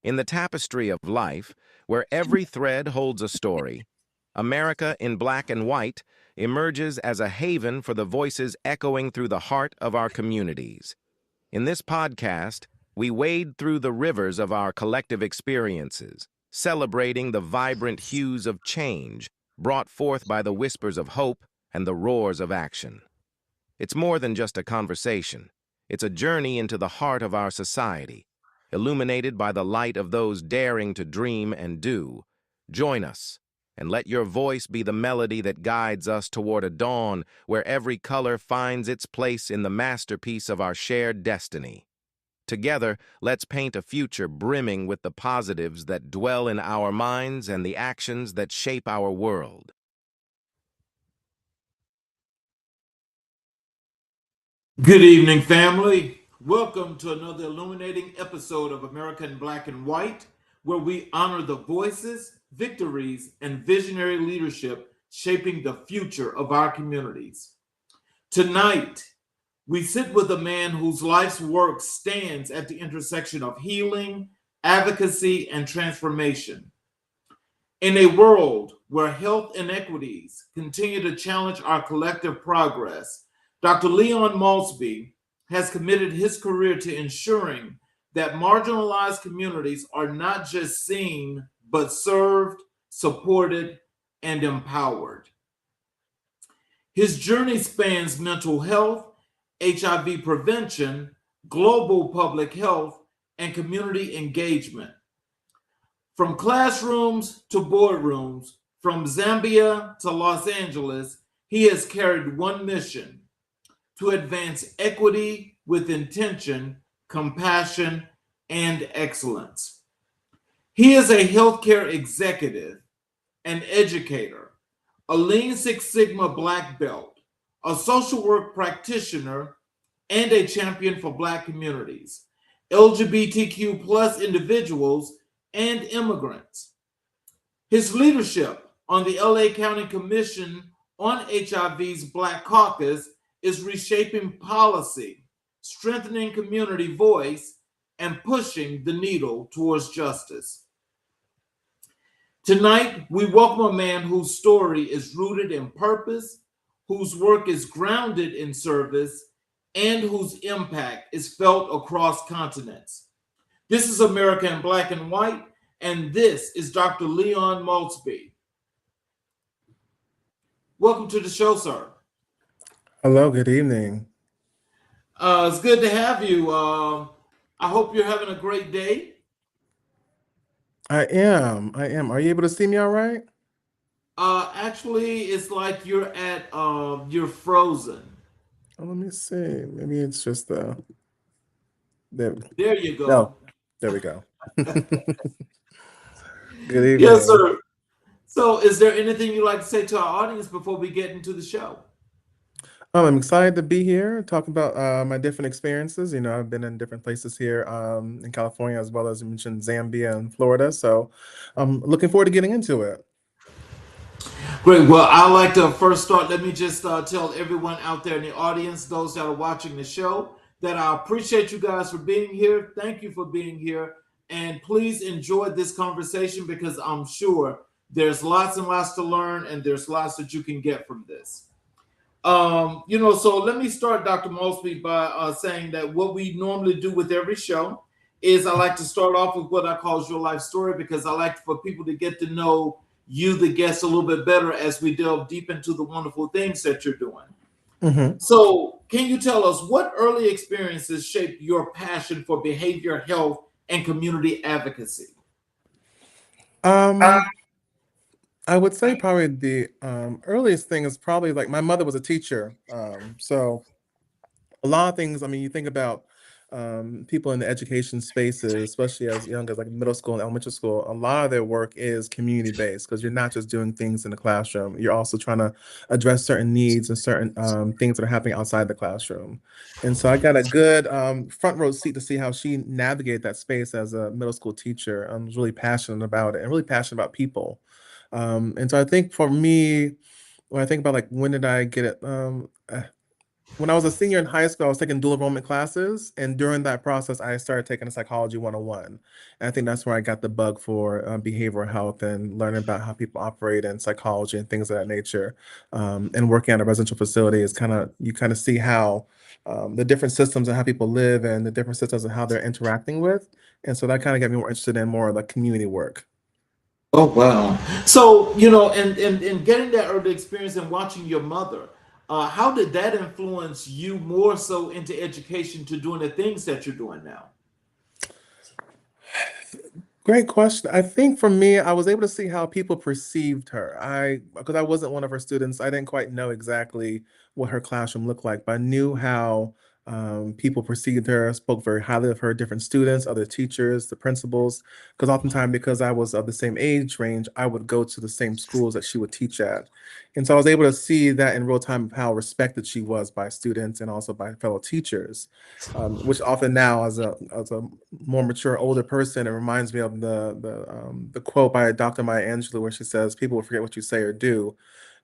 In the tapestry of life, where every thread holds a story, America in Black and White emerges as a haven for the voices echoing through the heart of our communities. In this podcast, we wade through the rivers of our collective experiences, celebrating the vibrant hues of change brought forth by the whispers of hope and the roars of action. It's more than just a conversation. It's a journey into the heart of our society, illuminated by the light of those daring to dream and do. Join us, and let your voice be the melody that guides us toward a dawn where every color finds its place in the masterpiece of our shared destiny. Together, let's paint a future brimming with the positives that dwell in our minds and the actions that shape our world. Good evening, family. Welcome to another illuminating episode of America in Black and White, where we honor the voices, victories, and visionary leadership shaping the future of our communities. Tonight, we sit with a man whose life's work stands at the intersection of healing, advocacy, and transformation. In a world where health inequities continue to challenge our collective progress, Dr. Leon Maultsby has committed his career to ensuring that marginalized communities are not just seen, but served, supported, and empowered. His journey spans mental health, HIV prevention, global public health, and community engagement. From classrooms to boardrooms, from Zambia to Los Angeles, he has carried one mission: to advance equity with intention, compassion, and excellence. He is a healthcare executive, an educator, a Lean Six Sigma Black Belt, a social work practitioner, and a champion for Black communities, LGBTQ plus individuals, and immigrants. His leadership on the LA County Commission on HIV's Black Caucus is reshaping policy, strengthening community voice, and pushing the needle towards justice. Tonight, we welcome a man whose story is rooted in purpose, whose work is grounded in service, and whose impact is felt across continents. This is America in Black and White, and this is Dr. Leon Maultsby. Welcome to the show, sir. Hello, good evening. It's good to have you. I hope you're having a great day. I am. Are you able to see me all right? Actually, it's like you're frozen. Oh, let me see. Maybe it's just there. There you go. No, there we go. Good evening. Yes, sir. So, is there anything you'd like to say to our audience before we get into the show? I'm excited to be here, talking about my different experiences. You know, I've been in different places here in California, as well as you mentioned Zambia and Florida. So I'm looking forward to getting into it. Great. Well, I'd like to first start. Let me just tell everyone out there in the audience, those that are watching the show, that I appreciate you guys for being here. Thank you for being here. And please enjoy this conversation because I'm sure there's lots and lots to learn and there's lots that you can get from this. So let me start, Dr. Maultsby, by saying that what we normally do with every show is I like to start off with what I call your life story because I like for people to get to know you, the guest, a little bit better as we delve deep into the wonderful things that you're doing. Mm-hmm. So can you tell us what early experiences shaped your passion for behavioral health and community advocacy? I would say probably the earliest thing is probably like my mother was a teacher. So a lot of things, I mean, you think about people in the education spaces, especially as young as like middle school and elementary school, a lot of their work is community-based because you're not just doing things in the classroom. You're also trying to address certain needs and certain things that are happening outside the classroom. And so I got a good front row seat to see how she navigated that space as a middle school teacher. I was really passionate about it and really passionate about people. And so I think for me, when I think about like when did I get it, when I was a senior in high school, I was taking dual enrollment classes, and during that process, I started taking a psychology 101. And I think that's where I got the bug for behavioral health and learning about how people operate in psychology and things of that nature. And working at a residential facility is kind of you kind of see how the different systems and how people live and the different systems and how they're interacting with. And so that kind of got me more interested in more of the community work. Oh wow! So you know, and getting that early experience and watching your mother, how did that influence you more so into education to doing the things that you're doing now? Great question. I think for me, I was able to see how people perceived her. Because I wasn't one of her students, I didn't quite know exactly what her classroom looked like, but I knew how people perceived her, spoke very highly of her, different students, other teachers, the principals. Because oftentimes, because I was of the same age range, I would go to the same schools that she would teach at. And so I was able to see that in real time of how respected she was by students and also by fellow teachers, which often now, as a more mature, older person, it reminds me of the quote by Dr. Maya Angelou where she says, "People will forget what you say or do,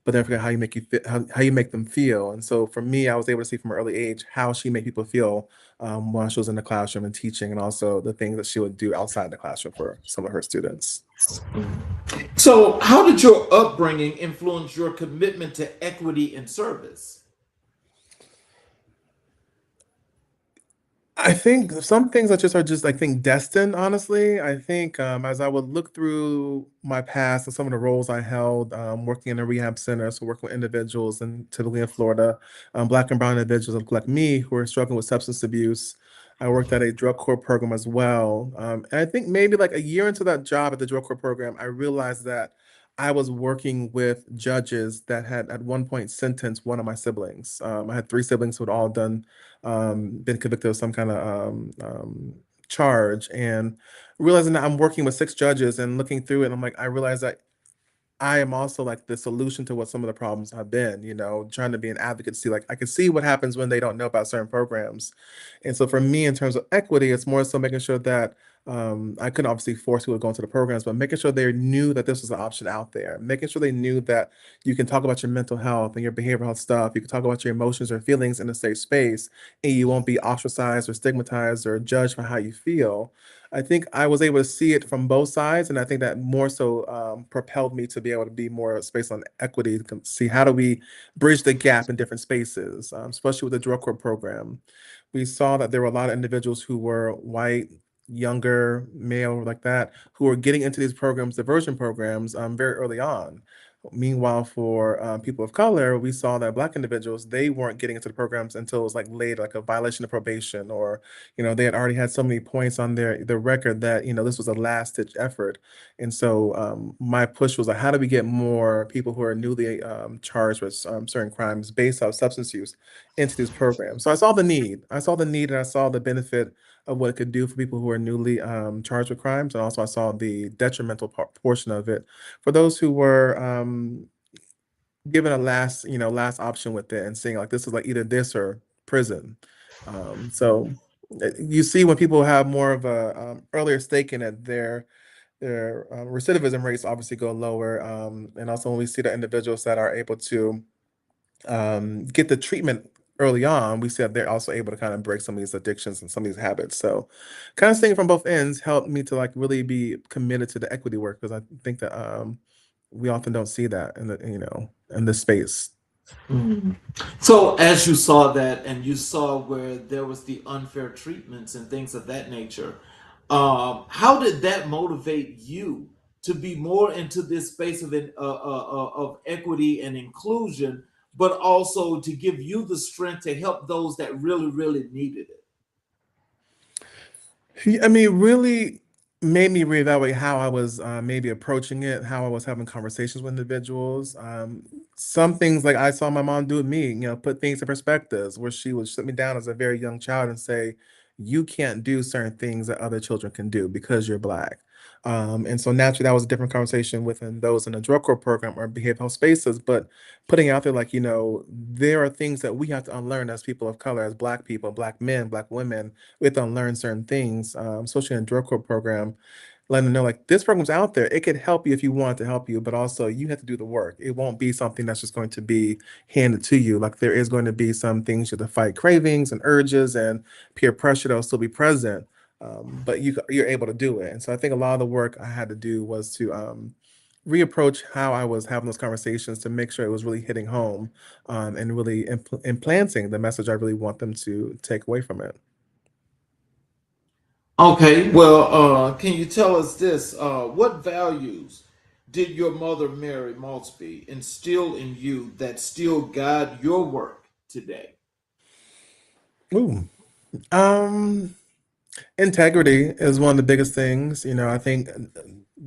but then forget how you make how you make them feel." And so for me, I was able to see from an early age how she made people feel while she was in the classroom and teaching, and also the things that she would do outside the classroom for some of her students. So, how did your upbringing influence your commitment to equity and service? I think some things that just are just I think destined, honestly. I think as I would look through my past and some of the roles I held, working in a rehab center, so working with individuals and typically in Florida, Black and brown individuals like me who are struggling with substance abuse. I worked at a drug court program as well. And I think maybe like a year into that job at the drug court program, I realized that I was working with judges that had at one point sentenced one of my siblings. I had three siblings who had all been convicted of some kind of charge, and realizing that I'm working with six judges and looking through it, I'm like, I realize that I am also like the solution to what some of the problems have been, trying to be an advocate, see like I can see what happens when they don't know about certain programs. And so for me, in terms of equity, it's more so making sure that I couldn't obviously force people to go into the programs, but making sure they knew that this was an option out there, making sure they knew that you can talk about your mental health and your behavioral health stuff. You can talk about your emotions or feelings in a safe space, and you won't be ostracized or stigmatized or judged for how you feel. I think I was able to see it from both sides, and I think that more so propelled me to be able to be more space on equity, to see how do we bridge the gap in different spaces, especially with the drug court program. We saw that there were a lot of individuals who were white, younger, male, like that, who were getting into these programs, diversion programs, very early on. Meanwhile, for people of color, we saw that Black individuals, they weren't getting into the programs until it was like later, like a violation of probation, or they had already had so many points on their record that this was a last ditch effort. And so my push was like, how do we get more people who are newly charged with certain crimes based off substance use into these programs? So I saw the need. I saw the need, and I saw the benefit of what it could do for people who are newly charged with crimes, and also I saw the detrimental portion of it for those who were given a last option with it and saying like this is like either this or prison. So you see when people have more of a earlier stake in it, their recidivism rates obviously go lower, and also when we see the individuals that are able to get the treatment early on, we see that they're also able to kind of break some of these addictions and some of these habits. So kind of seeing it from both ends helped me to like really be committed to the equity work, because I think that we often don't see that in this space. Mm. So, as you saw that, and you saw where there was the unfair treatments and things of that nature, how did that motivate you to be more into this space of equity and inclusion, but also to give you the strength to help those that really, really needed it? I mean, really made me reevaluate how I was maybe approaching it, how I was having conversations with individuals. Some things like I saw my mom do with me, put things in perspectives where she would sit me down as a very young child and say, you can't do certain things that other children can do because you're Black. And so naturally, that was a different conversation within those in the drug court program or behavioral health spaces. But putting out there, like, there are things that we have to unlearn as people of color, as Black people, Black men, Black women, we have to unlearn certain things, especially in the drug court program. letting them know like this program's out there. It could help you if you want it to help you, but also you have to do the work. It won't be something that's just going to be handed to you. Like there is going to be some things you have to fight cravings and urges and peer pressure that will still be present. But you're able to do it. And so I think a lot of the work I had to do was to reapproach how I was having those conversations to make sure it was really hitting home, and really implanting the message I really want them to take away from it. Okay, well, can you tell us this? What values did your mother, Mary Maultsby, instill in you that still guide your work today? Ooh. Um, Integrity is one of the biggest things. I think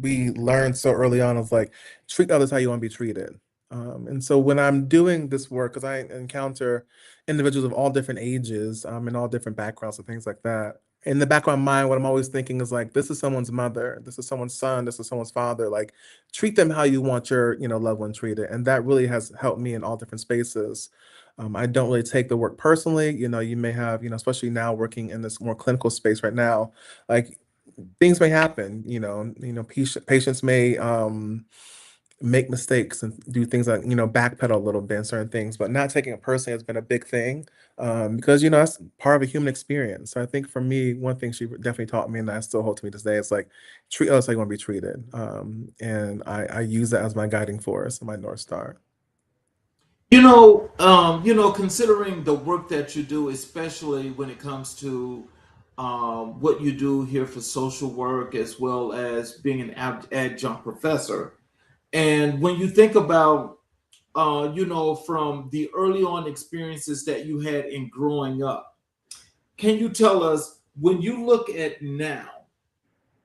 we learned so early on of like treat others how you want to be treated. And so when I'm doing this work, because I encounter individuals of all different ages, and all different backgrounds and things like that. In the back of my mind, what I'm always thinking is like, this is someone's mother, this is someone's son, this is someone's father. Like, treat them how you want your, loved one treated, and that really has helped me in all different spaces. I don't really take the work personally. You may have, especially now working in this more clinical space right now, like things may happen. Patients may make mistakes and do things like backpedal a little bit in certain things, but not taking it personally has been a big thing, because that's part of a human experience. So I think for me, one thing she definitely taught me, and I still hold to me this day, is like treat others how you want to be treated, and I use that as my guiding force and my north star. Considering the work that you do, especially when it comes to what you do here for social work, as well as being an adjunct professor, and when you think about, from the early on experiences that you had in growing up, can you tell us when you look at now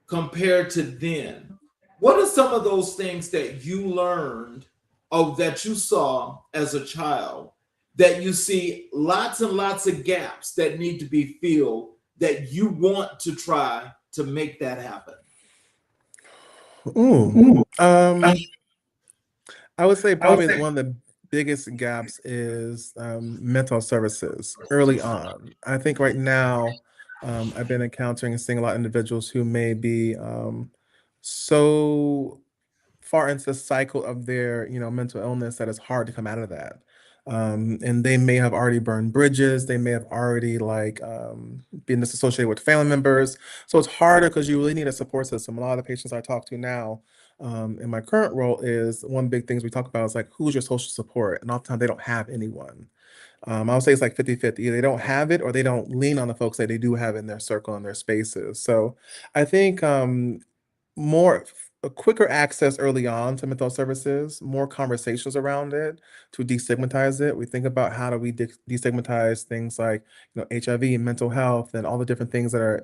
compared to then, what are some of those things that you learned of that you saw as a child that you see lots and lots of gaps that need to be filled that you want to try to make that happen? Ooh. Um, I would say probably one of the biggest gaps is mental services early on. I think right now, I've been encountering and seeing a lot of individuals who may be so far into the cycle of their, mental illness that it's hard to come out of that. And they may have already burned bridges. They may have already like been disassociated with family members. So it's harder because you really need a support system. A lot of the patients I talk to now, in my current role, is one big things we talk about is like, who's your social support? And oftentimes they don't have anyone. I would say it's like 50-50. Either they don't have it or they don't lean on the folks that they do have in their circle and their spaces. So I think more a quicker access early on to mental services, more conversations around it to destigmatize it. We think about how do we destigmatize things like HIV and mental health and all the different things that are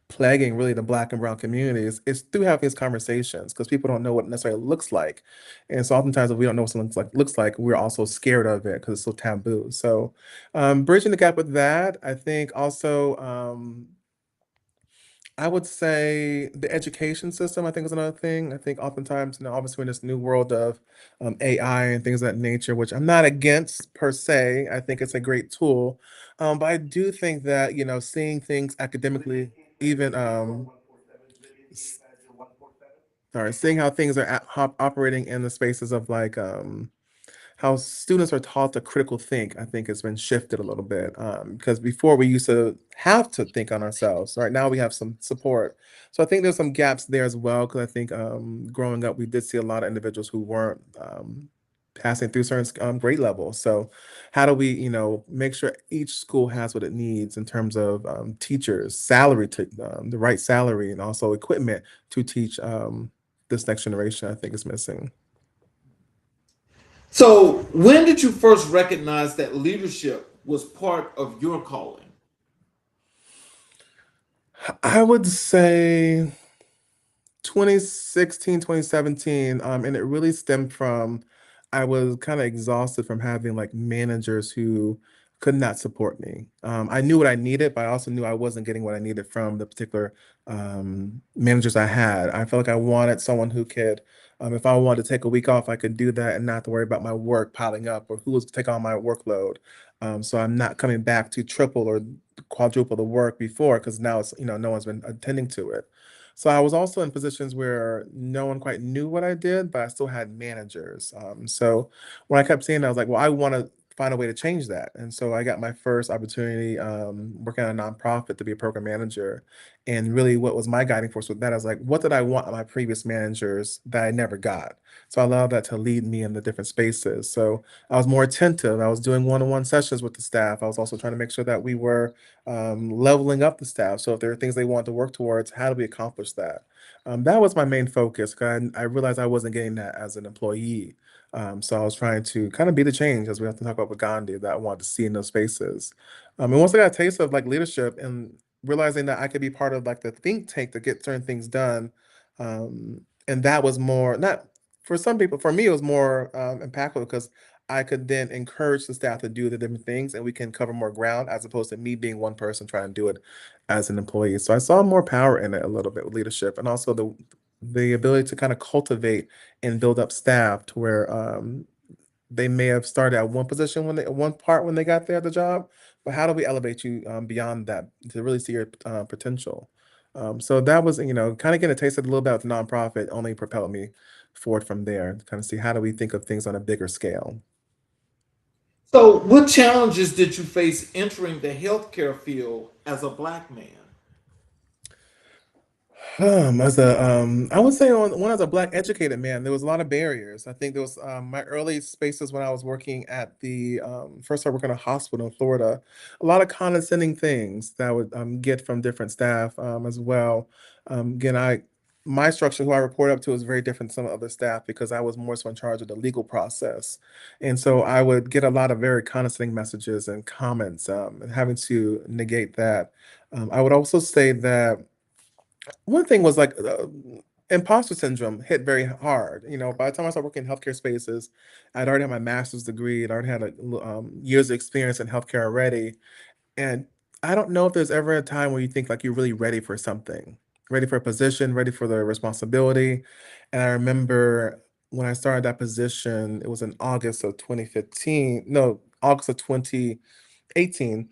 plaguing really the Black and brown communities. It's through having these conversations because people don't know what it necessarily looks like, and so oftentimes if we don't know what something looks like, we're also scared of it because it's so taboo. So bridging the gap with that, I think also. I would say the education system, I think, is another thing. I think oftentimes, obviously, we're in this new world of AI and things of that nature, which I'm not against per se. I think it's a great tool. But I do think that, seeing things academically, even, s- sorry, seeing how things are operating in the spaces of like, how students are taught to critical think, I think has been shifted a little bit. Because before we used to have to think on ourselves. Right now we have some support. So I think there's some gaps there as well. Because I think growing up, we did see a lot of individuals who weren't passing through certain grade levels. So how do we, make sure each school has what it needs in terms of teachers, salary, to the right salary, and also equipment to teach this next generation, I think is missing. So, when did you first recognize that leadership was part of your calling? I would say 2016, 2017, and it really stemmed from I was kind of exhausted from having like managers who could not support me. I knew what I needed, but I also knew I wasn't getting what I needed from the particular managers I had. I felt like I wanted someone who could, if I wanted to take a week off, I could do that and not have to worry about my work piling up or who was to take on my workload. So I'm not coming back to triple or quadruple the work before because now it's, no one's been attending to it. So I was also in positions where no one quite knew what I did, but I still had managers. So when I kept seeing that, I was like, well, I want to find a way to change that. And so I got my first opportunity working at a nonprofit to be a program manager. And really, what was my guiding force with that? I was like, what did I want my previous managers that I never got? So I allowed that to lead me in the different spaces. So I was more attentive. I was doing one-on-one sessions with the staff. I was also trying to make sure that we were leveling up the staff. So if there are things they want to work towards, how do we accomplish that? That was my main focus. 'Cause I realized I wasn't getting that as an employee. So I was trying to kind of be the change, as we have to talk about with Gandhi, that I wanted to see in those spaces. And once I got a taste of like leadership and realizing that I could be part of like the think tank to get certain things done, and that was more not for some people. For me, it was more impactful because I could then encourage the staff to do the different things, and we can cover more ground as opposed to me being one person trying to do it as an employee. So I saw more power in it a little bit with leadership, and also the ability to kind of cultivate and build up staff to where they may have started at one position when they one part when they got there at the job, but how do we elevate you beyond that to really see your potential? So that was, kind of getting a taste of a little bit of the nonprofit only propelled me forward from there to kind of see how do we think of things on a bigger scale. So, what challenges did you face entering the healthcare field as a black man? I would say on one as a black educated man, there was a lot of barriers. I think there was my early spaces when I was working at the first I worked in a hospital in Florida, a lot of condescending things that I would get from different staff as well. Again, I my structure, who I report up to, is very different from some other staff because I was more so in charge of the legal process, and so I would get a lot of very condescending messages and comments, and having to negate that. I would also say that one thing was like imposter syndrome hit very hard. By the time I started working in healthcare spaces, I'd already had my master's degree. I'd already had years of experience in healthcare already. And I don't know if there's ever a time where you think like you're really ready for something, ready for a position, ready for the responsibility. And I remember when I started that position, it was in August of 2015, no, August of 2018,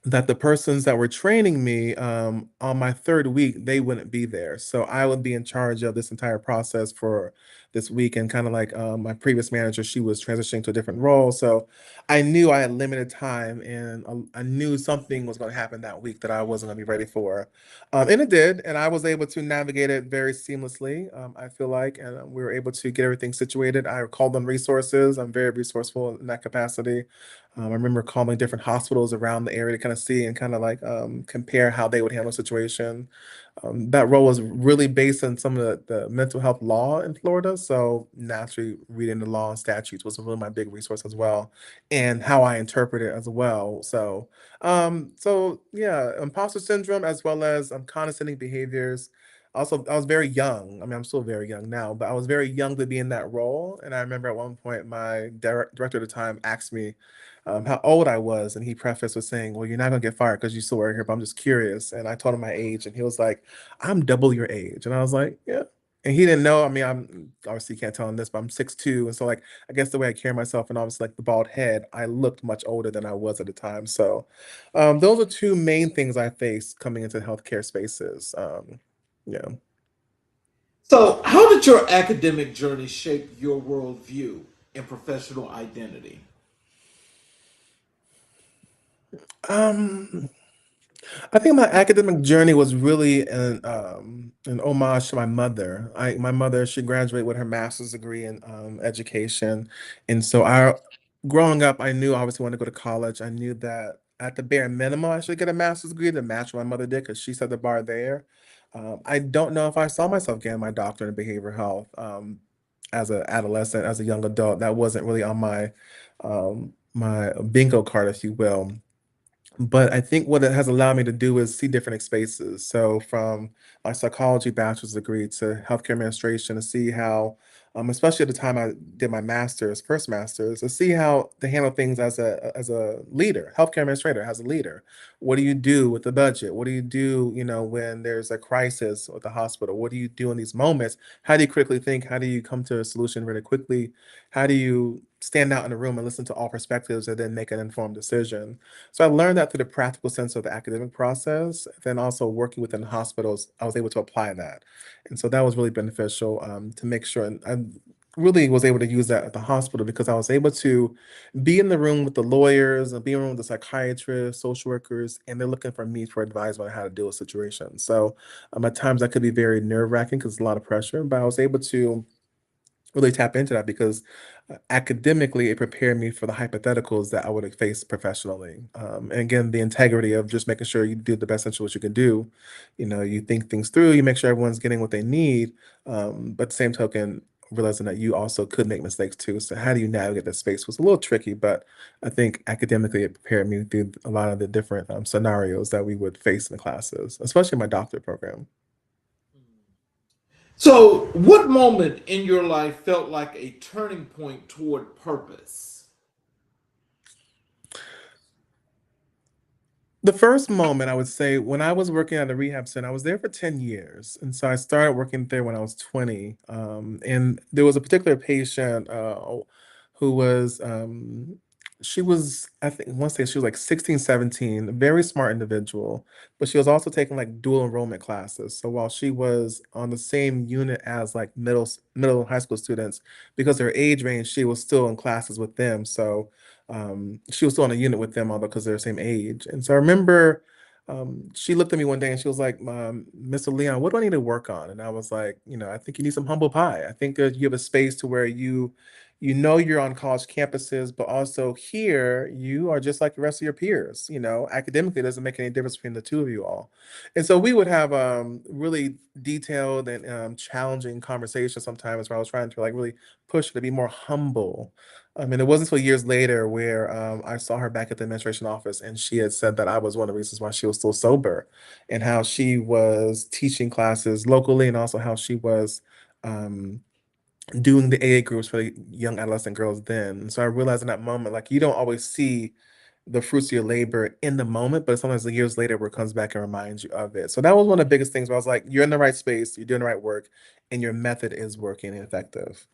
that the persons that were training me on my third week, they wouldn't be there. So I would be in charge of this entire process for this week. And kind of like my previous manager, she was transitioning to a different role. So I knew I had limited time, and I knew something was going to happen that week that I wasn't going to be ready for. And it did. And I was able to navigate it very seamlessly, I feel like. And we were able to get everything situated. I called on resources. I'm very resourceful in that capacity. I remember calling different hospitals around the area to kind of see and kind of like compare how they would handle a situation. That role was really based on some of the mental health law in Florida. So naturally, reading the law and statutes was really my big resource as well, and how I interpret it as well. So yeah, imposter syndrome as well as condescending behaviors. Also, I was very young. I mean, I'm still very young now, but I was very young to be in that role. And I remember at one point, my director at the time asked me how old I was, and he prefaced with saying, "Well, you're not gonna get fired because you still work here, but I'm just curious." And I told him my age, and he was like, "I'm double your age," and I was like, "Yeah." And he didn't know. I mean, I'm obviously can't tell him this, but I'm 6'2", and so like I guess the way I carry myself, and obviously like the bald head, I looked much older than I was at the time. So those are two main things I faced coming into healthcare spaces. Yeah. So, how did your academic journey shape your worldview and professional identity? Um, I think my academic journey was really an homage to my mother. My mother, she graduated with her master's degree in education, and so growing up, I knew I obviously wanted to go to college. I knew that at the bare minimum, I should get a master's degree to match what my mother did because she set the bar there. I don't know if I saw myself getting my doctorate in behavioral health as an adolescent, as a young adult. That wasn't really on my bingo card, if you will. But I think what it has allowed me to do is see different spaces. So from my psychology bachelor's degree to healthcare administration to see how, especially at the time I did my master's, first master's, to see how to handle things as a leader, healthcare administrator, as a leader. What do you do with the budget? What do you do, when there's a crisis with the hospital? What do you do in these moments? How do you quickly think? How do you come to a solution really quickly? How do you stand out in the room and listen to all perspectives and then make an informed decision. So I learned that through the practical sense of the academic process. Then also working within hospitals, I was able to apply that. And so that was really beneficial to make sure. And I really was able to use that at the hospital because I was able to be in the room with the lawyers and be in the room with the psychiatrists, social workers, and they're looking for me for advice on how to deal with situations. So at times that could be very nerve wracking because it's a lot of pressure, but I was able to really tap into that because academically it prepared me for the hypotheticals that I would have faced professionally. And again, the integrity of just making sure you do the best into what you can do. You know, you think things through, you make sure everyone's getting what they need, but the same token, realizing that you also could make mistakes too. So how do you navigate that space was a little tricky, but I think academically it prepared me through a lot of the different scenarios that we would face in the classes, especially my doctorate program. So, what moment in your life felt like a turning point toward purpose? The first moment, I would say, when I was working at a rehab center, I was there for 10 years. And so I started working there when I was 20. And there was a particular patient who was, she was, I think, I want to say she was like 16, 17, a very smart individual, but she was also taking like dual enrollment classes. So while she was on the same unit as like middle and high school students, because of her age range, she was still in classes with them. So she was still in a unit with them, although because they're the same age. And so I remember she looked at me one day and she was like, Mr. Leon, what do I need to work on? And I was like, you know, I think you need some humble pie. I think that you have a space to where you know you're on college campuses, but also here you are just like the rest of your peers. You know, academically it doesn't make any difference between the two of you all. And so we would have really detailed and challenging conversations sometimes where I was trying to like really push her to be more humble. I mean, it wasn't until years later where I saw her back at the administration office, and she had said that I was one of the reasons why she was still sober, and how she was teaching classes locally, and also how she was um, doing the AA groups for the young adolescent girls then. So I realized in that moment, like you don't always see the fruits of your labor in the moment, but sometimes the years later where it comes back and reminds you of it. So that was one of the biggest things where I was like, you're in the right space, you're doing the right work, and your method is working and effective.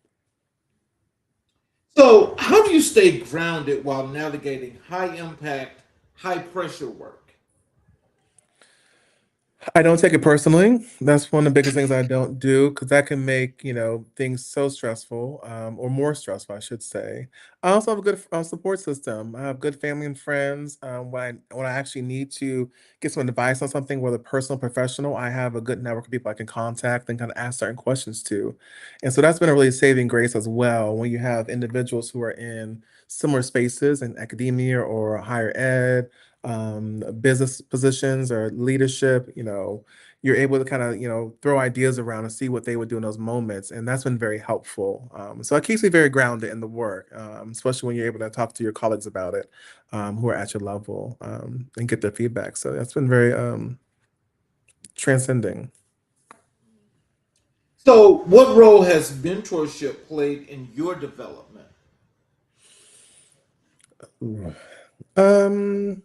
So, how do you stay grounded while navigating high impact, high pressure work? I don't take it personally. That's one of the biggest things I don't do because that can make, you know, things so stressful, or more stressful, I should say. I also have a good support system. I have good family and friends. When I actually need to get some advice on something, whether personal or professional, I have a good network of people I can contact and kind of ask certain questions to. And so that's been a really saving grace as well when you have individuals who are in similar spaces in academia or higher ed, business positions or leadership, you know, you're able to kind of, you know, throw ideas around and see what they would do in those moments. And that's been very helpful. So it keeps me very grounded in the work, especially when you're able to talk to your colleagues about it, who are at your level, and get their feedback. So that's been very transcending. So, what role has mentorship played in your development? Ooh. Um,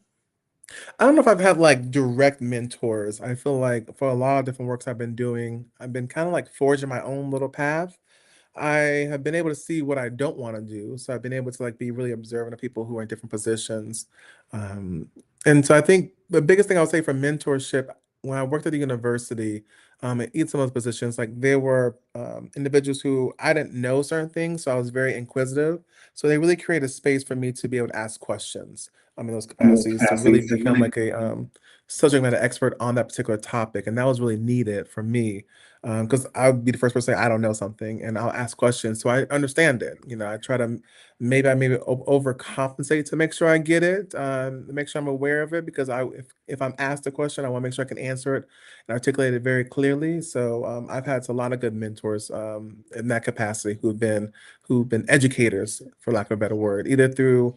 I don't know if I've had like direct mentors. I feel like for a lot of different works I've been doing, I've been kind of like forging my own little path. I have been able to see what I don't want to do. So I've been able to like be really observant of people who are in different positions. Um, and so I think the biggest thing I would say for mentorship, when I worked at the university, in each of those positions, like there were individuals who I didn't know certain things, so I was very inquisitive. So they really created a space for me to be able to ask questions. In those capacities to really become like a subject matter expert on that particular topic, and that was really needed for me because I would be the first person to say I don't know something, and I'll ask questions so I understand it. You know, I try to maybe overcompensate to make sure I get it, make sure I'm aware of it because if I'm asked a question, I want to make sure I can answer it and articulate it very clearly. So I've had a lot of good mentors in that capacity who've been educators, for lack of a better word, either through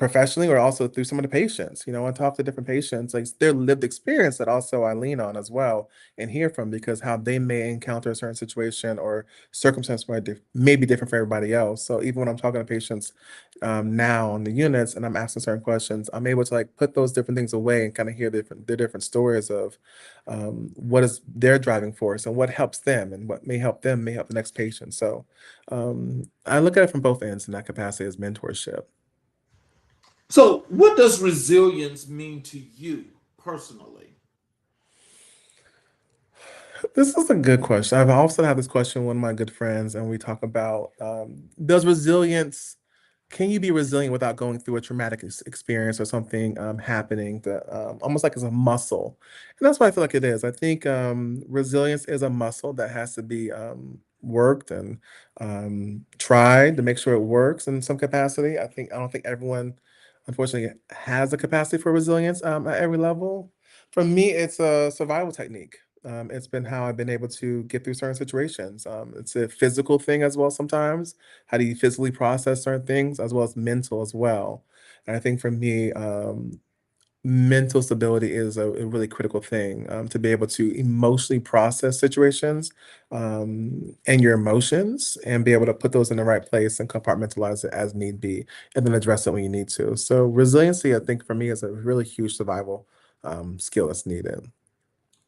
professionally or also through some of the patients. I talk to different patients, like their lived experience that also I lean on as well and hear from, because how they may encounter a certain situation or circumstance may be different for everybody else. So even when I'm talking to patients now on the units and I'm asking certain questions, I'm able to like put those different things away and kind of hear their different stories of what is their driving force and what helps them, and what may help them may help the next patient. So I look at it from both ends in that capacity as mentorship. So, what does resilience mean to you personally? This is a good question. I've also had this question with one of my good friends, and we talk about does resilience, can you be resilient without going through a traumatic experience or something happening that almost like it's a muscle? And that's what I feel like it is. I think resilience is a muscle that has to be worked and tried to make sure it works in some capacity. I don't think everyone, unfortunately, has the capacity for resilience at every level. For me, it's a survival technique. It's been how I've been able to get through certain situations. It's a physical thing as well sometimes. How do you physically process certain things, as well as mental as well? And I think for me, mental stability is a really critical thing, to be able to emotionally process situations and your emotions, and be able to put those in the right place and compartmentalize it as need be, and then address it when you need to. So resiliency, I think for me, is a really huge survival skill that's needed.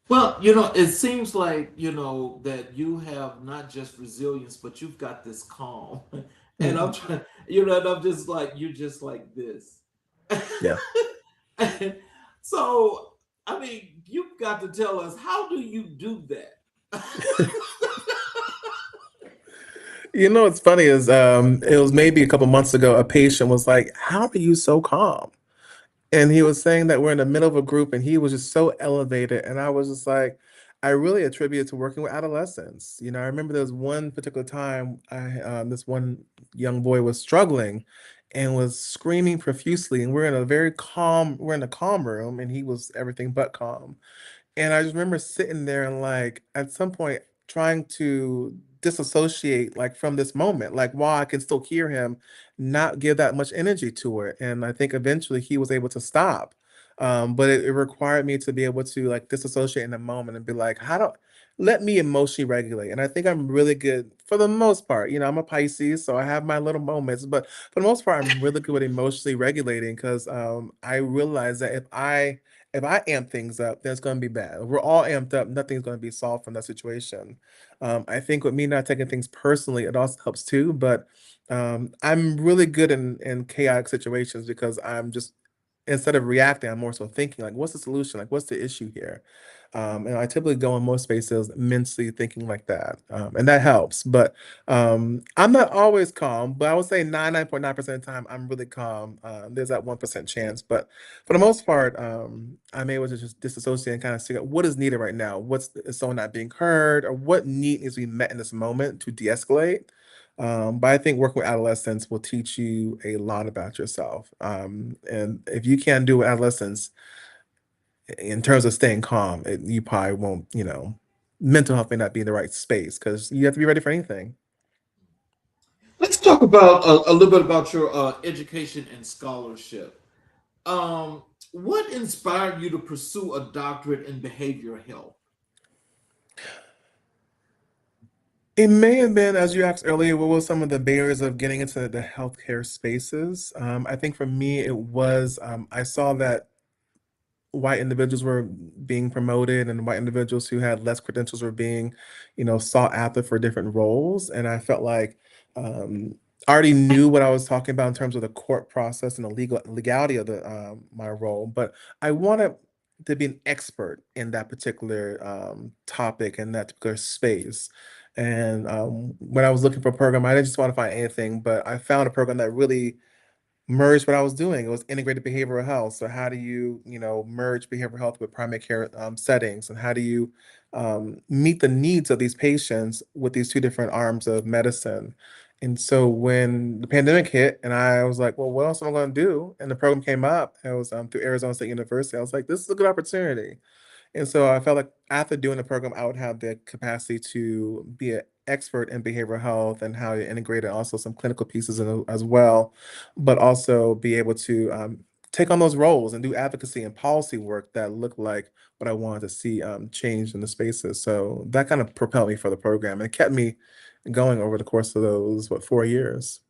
Well, it seems like, that you have not just resilience, but you've got this calm. And I'm Mm, trying, and I'm just like, you're just like this. yeah. So, I mean, you've got to tell us, how do you do that? What's funny is it was maybe a couple months ago, a patient was like, "How are you so calm?" And he was saying that we're in the middle of a group and he was just so elevated. And I was just like, I really attribute it to working with adolescents. I remember there was one particular time this one young boy was struggling and was screaming profusely. And we're in a calm room, and he was everything but calm. And I just remember sitting there and like at some point trying to disassociate like from this moment, like while I can still hear him, not give that much energy to it. And I think eventually he was able to stop. But it required me to be able to like disassociate in the moment and be like, how do let me emotionally regulate. And I think I'm really good for the most part. I'm a Pisces, so I have my little moments, but for the most part, I'm really good with emotionally regulating, because I realize that if I amp things up, then it's going to be bad. If we're all amped up, nothing's going to be solved from that situation. I think with me not taking things personally, it also helps too. But I'm really good in chaotic situations, because I'm just, instead of reacting, I'm more so thinking like, what's the solution? Like, what's the issue here? And I typically go in most spaces mentally thinking like that, and that helps. But I'm not always calm, but I would say 99.9% of the time I'm really calm. There's that 1% chance, but for the most part, I'm able to just disassociate and kind of figure out what is needed right now. Is someone not being heard, or what need needs to be met in this moment to de-escalate? But I think working with adolescents will teach you a lot about yourself. And if you can't do with adolescents in terms of staying calm, you probably won't, mental health may not be in the right space, because you have to be ready for anything. Let's talk about a little bit about your education and scholarship. What inspired you to pursue a doctorate in behavioral health? It may have been, as you asked earlier, what were some of the barriers of getting into the healthcare spaces? I think for me, it was I saw that white individuals were being promoted, and white individuals who had less credentials were being, sought after for different roles. And I felt like I already knew what I was talking about in terms of the court process and the legality of the my role, but I wanted to be an expert in that particular topic and that particular space. And when I was looking for a program, I didn't just want to find anything, but I found a program that really merged what I was doing. It was integrated behavioral health. So how do you, merge behavioral health with primary care settings, and how do you meet the needs of these patients with these two different arms of medicine? And so when the pandemic hit, and I was like, well, what else am I going to do? And the program came up. It was through Arizona State University. I was like, this is a good opportunity. And so I felt like after doing the program, I would have the capacity to be an expert in behavioral health and how you integrate also some clinical pieces as well, but also be able to take on those roles and do advocacy and policy work that look like what I wanted to see change in the spaces. So that kind of propelled me for the program and it kept me going over the course of those, 4 years.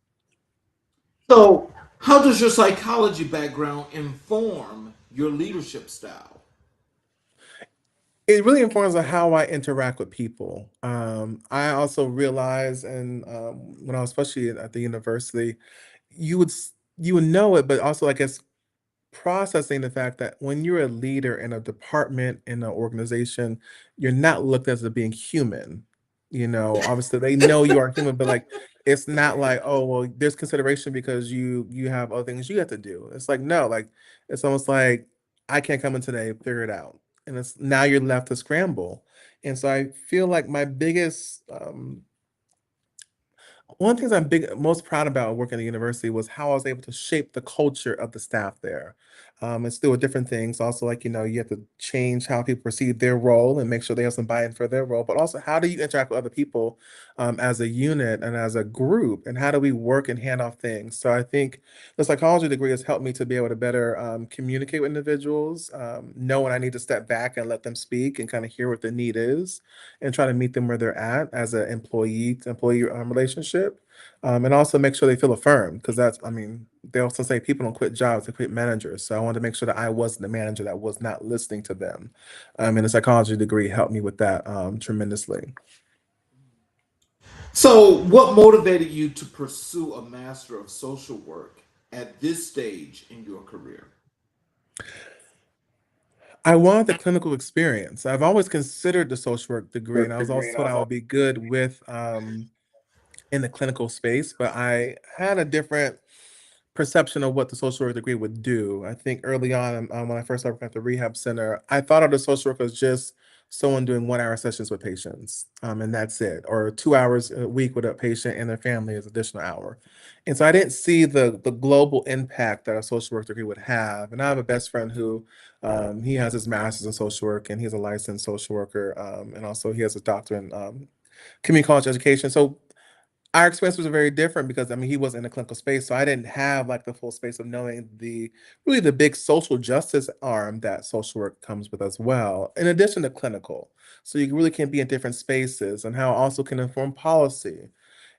So, how does your psychology background inform your leadership style? It really informs on how I interact with people. I also realized, and when I was especially at the university, you would know it, but also I guess processing the fact that when you're a leader in a department, in an organization, you're not looked at as being human. You know, obviously they know you are human, but like it's not like, oh well, there's consideration because you have other things you have to do. It's like no, like it's almost like I can't come in today, figure it out. And it's now you're left to scramble. And so I feel like my biggest one of the things most proud about working at the university was how I was able to shape the culture of the staff there. It's still different things. Also, like, you know, you have to change how people perceive their role and make sure they have some buy-in for their role. But also, how do you interact with other people as a unit and as a group? And how do we work and hand off things? So I think the psychology degree has helped me to be able to better communicate with individuals, know when I need to step back and let them speak and kind of hear what the need is and try to meet them where they're at as an employee relationship, and also make sure they feel affirmed because that's I mean they also say people don't quit jobs, they quit managers. So I wanted to make sure that I wasn't the manager that was not listening to them, and the psychology degree helped me with that tremendously. So, what motivated you to pursue a Master of Social Work at this stage in your career? I wanted the clinical experience. I've always considered the social work degree, and I was also thought I would be good with in the clinical space, but I had a different perception of what the social work degree would do. I think early on, when I first started working at the rehab center, I thought of the social work as just someone doing 1 hour sessions with patients, and that's it, or 2 hours a week with a patient and their family is additional hour. And so I didn't see the global impact that a social work degree would have. And I have a best friend who he has his master's in social work and he's a licensed social worker, and also he has a doctorate in community college education. So our experience was very different because I mean he was in a clinical space, so I didn't have like the full space of knowing the really the big social justice arm that social work comes with as well, in addition to clinical. So you really can be in different spaces and how it also can inform policy.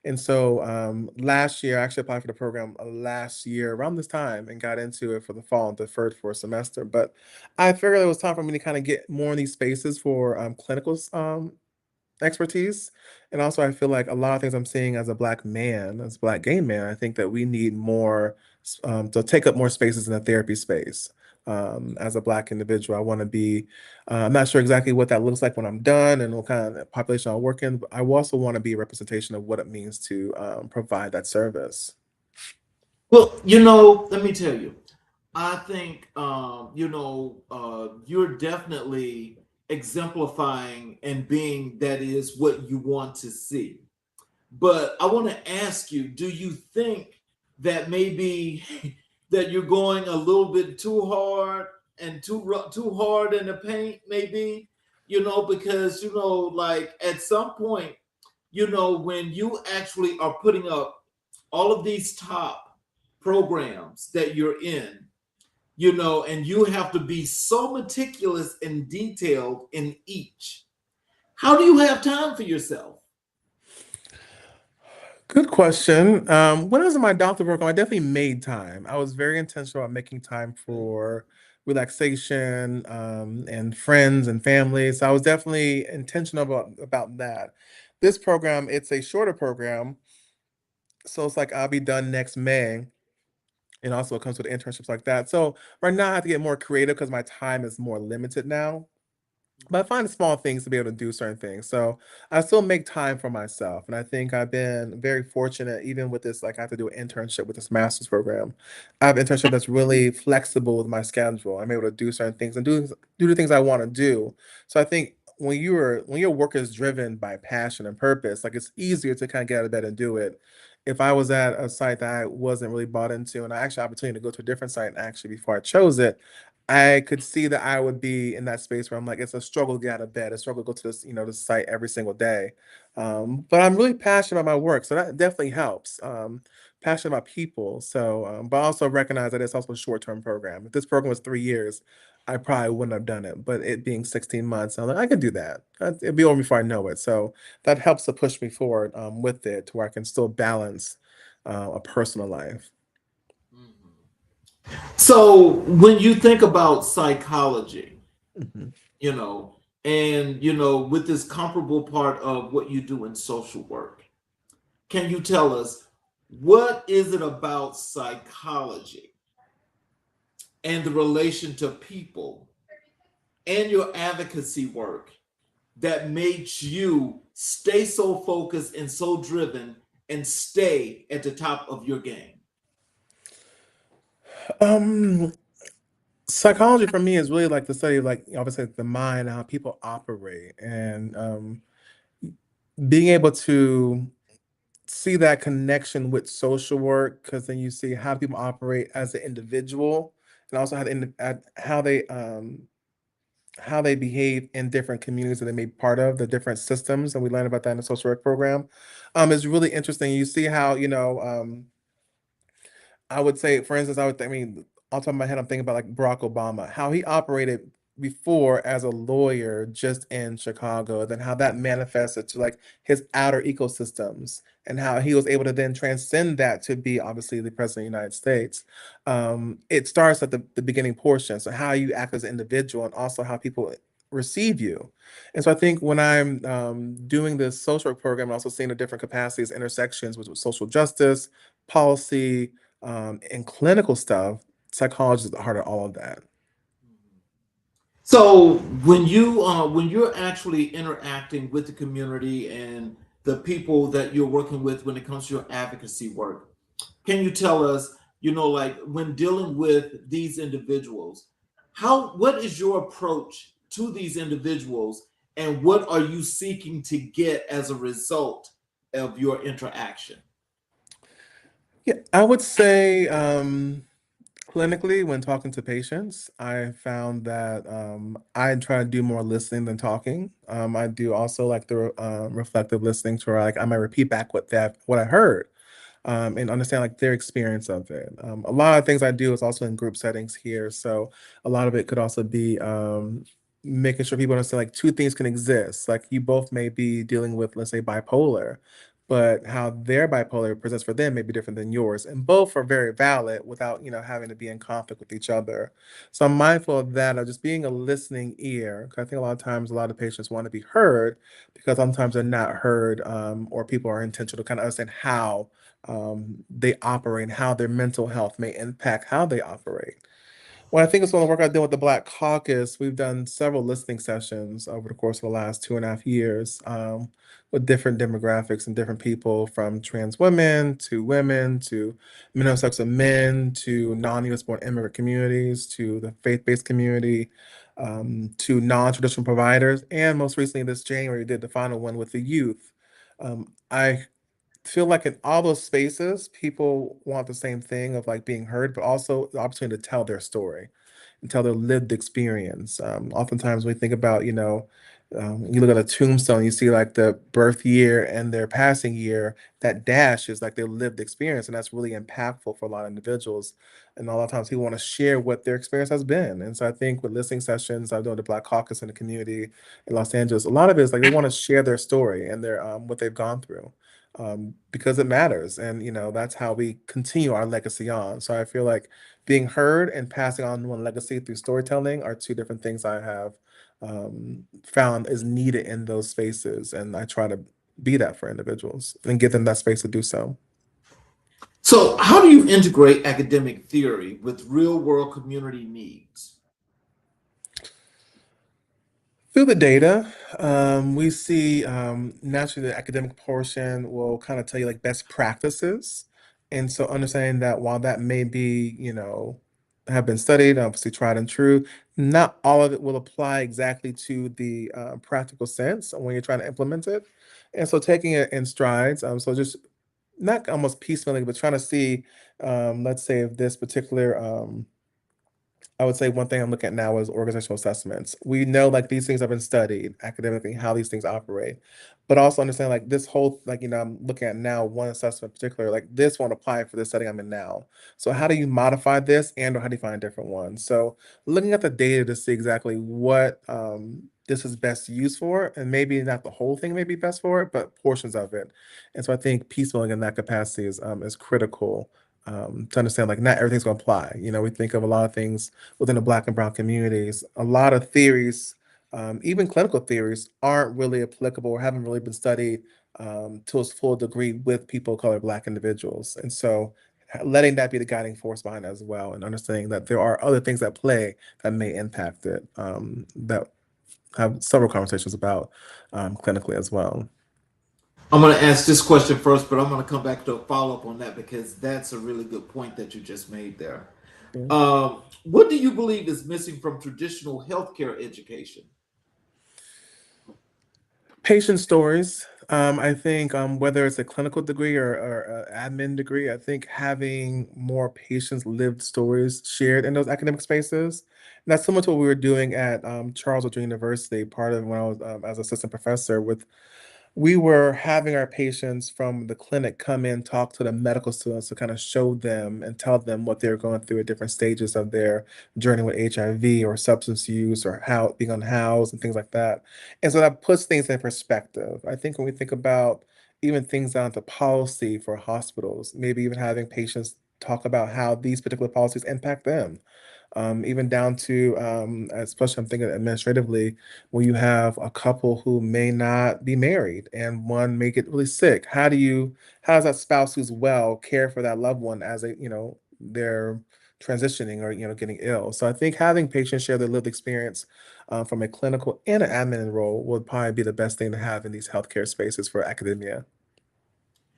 And so last year, I actually applied for the program last year around this time and got into it for the fall and deferred for a semester. But I figured it was time for me to kind of get more in these spaces for clinical expertise. And also, I feel like a lot of things I'm seeing as a black man, as a black gay man, I think that we need more to take up more spaces in the therapy space. As a black individual, I want to be. I'm not sure exactly what that looks like when I'm done and what kind of population I'll work in. But I also want to be a representation of what it means to provide that service. Well, let me tell you, I think, you're definitely exemplifying and being that is what you want to see. But I want to ask you, do you think that maybe that you're going a little bit too hard and too hard in the paint, maybe, because, like at some point, when you actually are putting up all of these top programs that you're in, and you have to be so meticulous and detailed in each. How do you have time for yourself? Good question. When I was in my doctoral program, I definitely made time. I was very intentional about making time for relaxation, and friends and family. So I was definitely intentional about that. This program, it's a shorter program, so it's like I'll be done next May, and also it comes with internships like that. So right now, I have to get more creative because my time is more limited now. But I find small things to be able to do certain things. So I still make time for myself. And I think I've been very fortunate, even with this, like I have to do an internship with this master's program. I have an internship that's really flexible with my schedule. I'm able to do certain things and do the things I want to do. So I think when your work is driven by passion and purpose, like it's easier to kind of get out of bed and do it. If I was at a site that I wasn't really bought into, and I actually had the opportunity to go to a different site actually before I chose it, I could see that I would be in that space where I'm like, it's a struggle to get out of bed, a struggle to go to this, this site every single day. But I'm really passionate about my work, so that definitely helps. Passionate about people, so but I also recognize that it's also a short-term program. If this program was 3 years, I probably wouldn't have done it. But it being 16 months, I'm like, I can do that. It'll be over before I know it. So that helps to push me forward with it to where I can still balance a personal life. So when you think about psychology, Mhm. you know, and with this comparable part of what you do in social work, can you tell us what is it about psychology and the relation to people and your advocacy work that makes you stay so focused and so driven and stay at the top of your game? Um, Psychology for me is really like the study of like obviously the mind, how people operate, and being able to see that connection with social work because then you see how people operate as an individual and also how they behave in different communities that they may be part of, the different systems, and we learn about that in the social work program. Is really interesting. You see how I would say, for instance, I mean, off the top of my head, I'm thinking about like Barack Obama, how he operated before as a lawyer just in Chicago, then how that manifested to like his outer ecosystems and how he was able to then transcend that to be obviously the president of the United States. It starts at the beginning portion. So how you act as an individual and also how people receive you. And so I think when I'm doing this social work program, I'm also seeing the different capacities, intersections with social justice, policy, and clinical stuff, psychology is at the heart of all of that. So when you're actually interacting with the community and the people that you're working with when it comes to your advocacy work, can you tell us, like when dealing with these individuals, what is your approach to these individuals and what are you seeking to get as a result of your interaction? Yeah, I would say clinically, when talking to patients, I found that I try to do more listening than talking. I do also like the reflective listening, to where like I might repeat back what I heard, and understand like their experience of it. A lot of things I do is also in group settings here, so a lot of it could also be making sure people understand like two things can exist. Like you both may be dealing with, let's say, bipolar, but how their bipolar presents for them may be different than yours, and both are very valid without having to be in conflict with each other. So I'm mindful of that, of just being a listening ear. 'Cause I think a lot of times a lot of patients want to be heard because sometimes they're not heard, or people are intentional to kind of understand how they operate and how their mental health may impact how they operate. Well, I think it's one of the work I did with the Black Caucus. We've done several listening sessions over the course of the last 2.5 years, with different demographics and different people, from trans women to intersex men to non-US born immigrant communities to the faith-based community, to non-traditional providers. And most recently this January, we did the final one with the youth. I feel like in all those spaces, people want the same thing of like being heard, but also the opportunity to tell their story and tell their lived experience. Oftentimes, we think about, you look at a tombstone, you see like the birth year and their passing year. That dash is like their lived experience, and that's really impactful for a lot of individuals. And a lot of times, people want to share what their experience has been. And so, I think with listening sessions, I've done the Black Caucus in the community in Los Angeles. A lot of it is like they want to share their story and their what they've gone through, because it matters. And, that's how we continue our legacy on. So I feel like being heard and passing on one legacy through storytelling are two different things I have found is needed in those spaces. And I try to be that for individuals and give them that space to do so. So how do you integrate academic theory with real world community needs? Through the data, we see naturally the academic portion will kind of tell you like best practices. And so understanding that while that may be, have been studied, obviously tried and true, not all of it will apply exactly to the practical sense when you're trying to implement it. And so taking it in strides, so just not almost piecemealing, but trying to see, let's say, if this particular I would say one thing I'm looking at now is organizational assessments. We know like these things have been studied academically, how these things operate, but also understand like this whole like I'm looking at now one assessment in particular, like this won't apply for the setting I'm in now. So how do you modify this and or how do you find a different one? So looking at the data to see exactly what this is best used for, and maybe not the whole thing may be best for it, but portions of it. And so I think piecemealing in that capacity is critical to understand like not everything's going to apply. We think of a lot of things within the Black and Brown communities. A lot of theories, even clinical theories, aren't really applicable or haven't really been studied to its full degree with people of color, Black individuals. And so letting that be the guiding force behind it as well, and understanding that there are other things at play that may impact it, that have several conversations about clinically as well. I'm going to ask this question first, but I'm going to come back to a follow up on that because that's a really good point that you just made there. Yeah. What do you believe is missing from traditional healthcare education? Patient stories. I think whether it's a clinical degree or admin degree, I think having more patients' lived stories shared in those academic spaces. And that's similar to what we were doing at Charles Woodson University, part of when I was as assistant professor with we were having our patients from the clinic come in, talk to the medical students to kind of show them and tell them what they're going through at different stages of their journey with HIV or substance use or how being unhoused and things like that. And so that puts things in perspective. I think when we think about even things down to policy for hospitals, maybe even having patients talk about how these particular policies impact them, even down to, especially I'm thinking administratively, when you have a couple who may not be married and one may get really sick. How does that spouse who's well care for that loved one as they're transitioning or, getting ill? So I think having patients share their lived experience from a clinical and an admin role would probably be the best thing to have in these healthcare spaces for academia.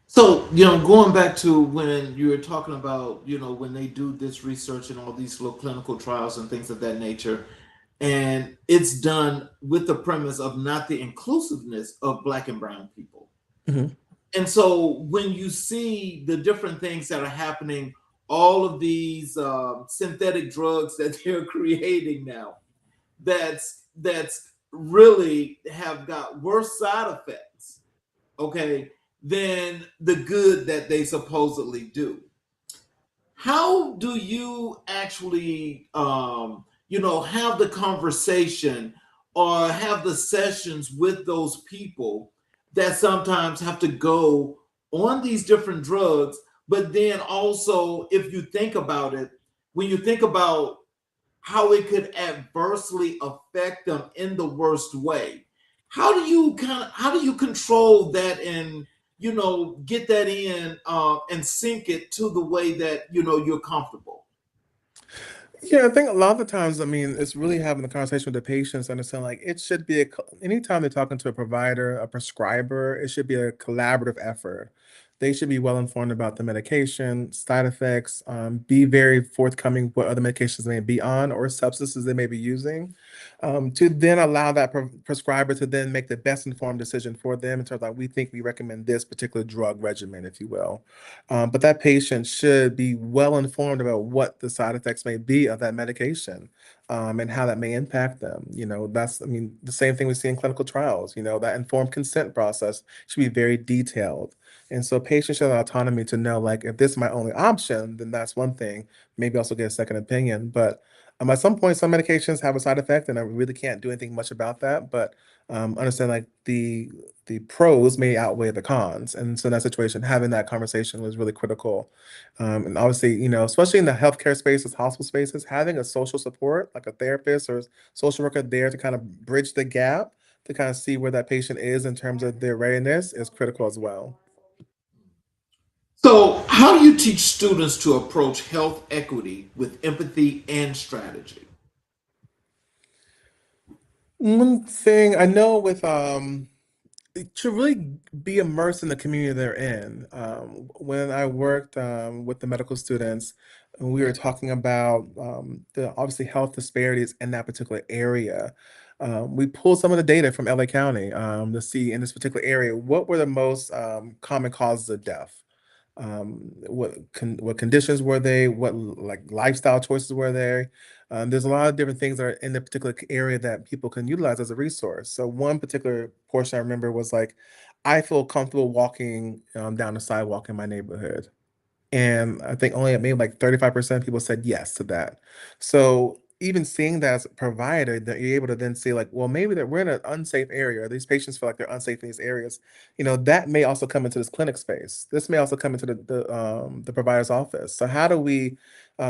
So, going back to when you were talking about, when they do this research and all these little clinical trials and things of that nature, and it's done with the premise of not the inclusiveness of Black and Brown people. Mhm. And so when you see the different things that are happening, all of these synthetic drugs that they're creating now, that's really have got worse side effects, okay, than the good that they supposedly do. How do you actually have the conversation or have the sessions with those people that sometimes have to go on these different drugs, but then also if you think about it, when you think about how it could adversely affect them in the worst way, how do you control that and get that in and sync it to the way that you're comfortable? Yeah, I think a lot of the times, I mean, it's really having the conversation with the patients, understand like it should be anytime they're talking to a provider, a prescriber, it should be a collaborative effort. They should be well informed about the medication, side effects, be very forthcoming what other medications they may be on or substances they may be using, to then allow that prescriber to then make the best informed decision for them in terms of like, we think we recommend this particular drug regimen, if you will. But that patient should be well informed about what the side effects may be of that medication, and how that may impact them. That's, I mean, the same thing we see in clinical trials. That informed consent process should be very detailed. And so patients should have autonomy to know, like, if this is my only option, then that's one thing. Maybe also get a second opinion. But at some point, some medications have a side effect, and I really can't do anything much about that. But understand like the pros may outweigh the cons. And so in that situation, having that conversation was really critical. And obviously, especially in the healthcare spaces, hospital spaces, having a social support, like a therapist or social worker there to kind of bridge the gap to kind of see where that patient is in terms of their readiness is critical as well. So how do you teach students to approach health equity with empathy and strategy? One thing I know with to really be immersed in the community they're in. When I worked with the medical students, and we were talking about the obviously health disparities in that particular area. We pulled some of the data from LA County to see in this particular area what were the most common causes of death. what conditions were they, what like lifestyle choices were there. There's a lot of different things that are in the particular area that people can utilize as a resource. So one particular portion I remember was like, I feel comfortable walking down the sidewalk in my neighborhood. And I think only maybe like 35% of people said yes to that. So even seeing that as a provider, that you're able to then say like, well, maybe that we're in an unsafe area, or these patients feel like they're unsafe in these areas. That may also come into this clinic space. This may also come into the provider's office. So how do we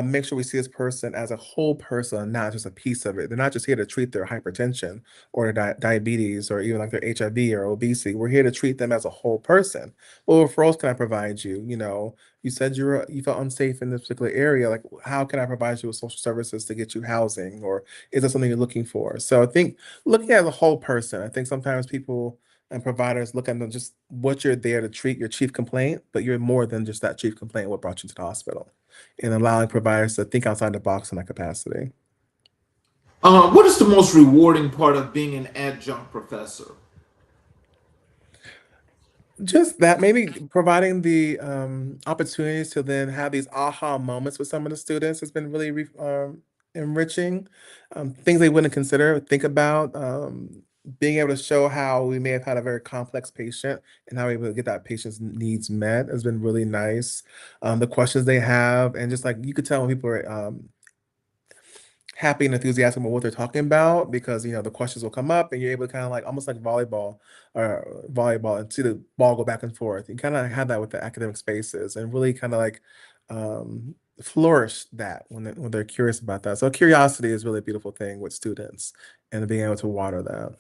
make sure we see this person as a whole person, not just a piece of it? They're not just here to treat their hypertension or their diabetes or even like their HIV or obesity. We're here to treat them as a whole person. What referrals can I provide you? You said you felt unsafe in this particular area. Like, how can I provide you with social services to get you housing, or is that something you're looking for? So I think looking at the whole person, I think sometimes people and providers look at them just what you're there to treat, your chief complaint, but you're more than just that chief complaint, what brought you to the hospital, and allowing providers to think outside the box in that capacity. What is the most rewarding part of being an adjunct professor? Just that, maybe providing the opportunities to then have these aha moments with some of the students has been really enriching. Things they wouldn't consider, think about. Being able to show how we may have had a very complex patient and how we're able to get that patient's needs met has been really nice. The questions they have, and just like you could tell when people are happy and enthusiastic about what they're talking about, because the questions will come up and you're able to kind of like almost like volleyball and see the ball go back and forth. You kind of have that with the academic spaces and really kind of like flourish that when they're curious about that. So curiosity is really a beautiful thing with students, and being able to water that.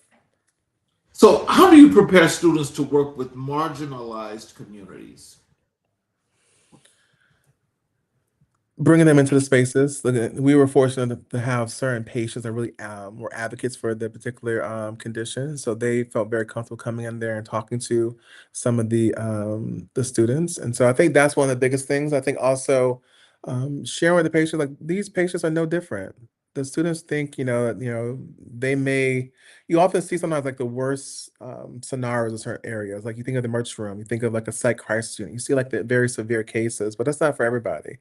So, how do you prepare students to work with marginalized communities? Bringing them into the spaces. We were fortunate to have certain patients that really were advocates for the particular condition, so they felt very comfortable coming in there and talking to some of the students. And so I think that's one of the biggest things. I think also sharing with the patient, like, these patients are no different. The students think, they may. You often see sometimes like the worst scenarios in certain areas. Like, you think of the merch room, you think of like a psych crisis unit. You see like the very severe cases, but that's not for everybody.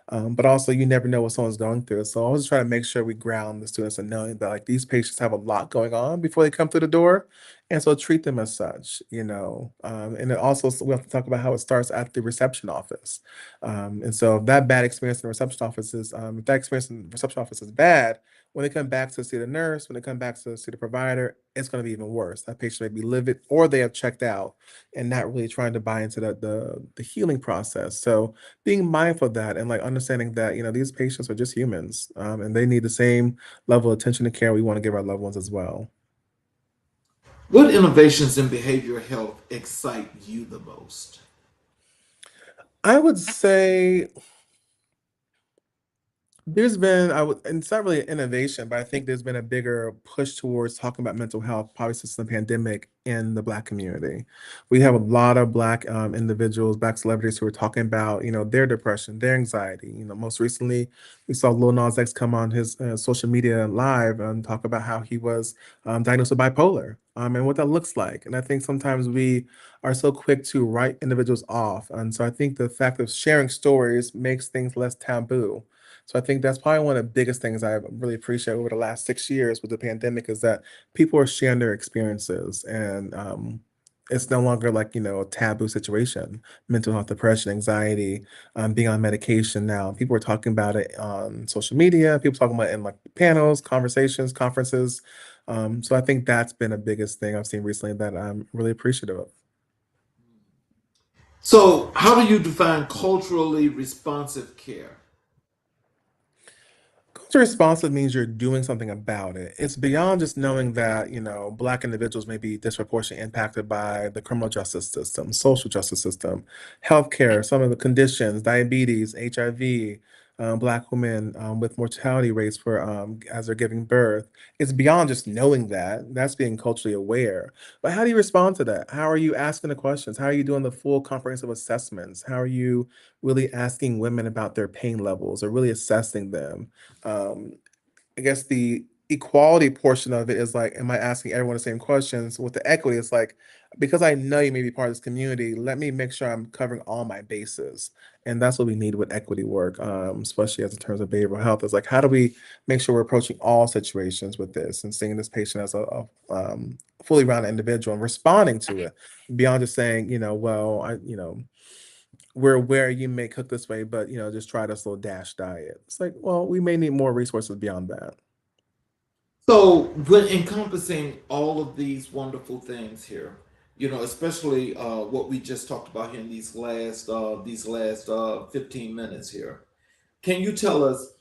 But also, you never know what someone's going through. So I always try to make sure we ground the students in knowing that like these patients have a lot going on before they come through the door, and so treat them as such. And it also, we have to talk about how it starts at the reception office. And so if that bad experience in the reception office is, if that experience in the reception office is bad, when they come back to see the nurse, when they come back to see the provider, it's going to be even worse. That patient may be livid, or they have checked out and not really trying to buy into the healing process. So being mindful of that and like understanding that these patients are just humans, and they need the same level of attention and care we want to give our loved ones as well. What innovations in behavioral health excite you the most? I would say there's been, and it's not really an innovation, but I think there's been a bigger push towards talking about mental health, probably since the pandemic, in the Black community. We have a lot of Black individuals, Black celebrities who are talking about, their depression, their anxiety. Most recently, we saw Lil Nas X come on his social media live and talk about how he was diagnosed with bipolar, and what that looks like. And I think sometimes we are so quick to write individuals off. And so I think the fact of sharing stories makes things less taboo. So I think that's probably one of the biggest things I really appreciate over the last 6 years with the pandemic, is that people are sharing their experiences, and it's no longer like, a taboo situation. Mental health, depression, anxiety, being on medication now. People are talking about it on social media. People talking about it in like panels, conversations, conferences. So I think that's been the biggest thing I've seen recently that I'm really appreciative of. So, how do you define culturally responsive care? Culture responsive means you're doing something about it. It's beyond just knowing that, Black individuals may be disproportionately impacted by the criminal justice system, social justice system, healthcare, some of the conditions, diabetes, HIV, Black women with mortality rates for as they're giving birth. It's beyond just knowing that. That's being culturally aware. But how do you respond to that? How are you asking the questions? How are you doing the full comprehensive assessments? How are you really asking women about their pain levels, or really assessing them? um, I guess the equality portion of it is like, am I asking everyone the same questions? With the equity, it's like, because I know you may be part of this community, let me make sure I'm covering all my bases. And that's what we need with equity work, especially as in terms of behavioral health. Is like, how do we make sure we're approaching all situations with this and seeing this patient as a fully rounded individual and responding to it beyond just saying, well, we're aware you may cook this way, but just try this little DASH diet. It's like, well, we may need more resources beyond that. So, when encompassing all of these wonderful things here, especially what we just talked about here in these last 15 minutes here, can you tell us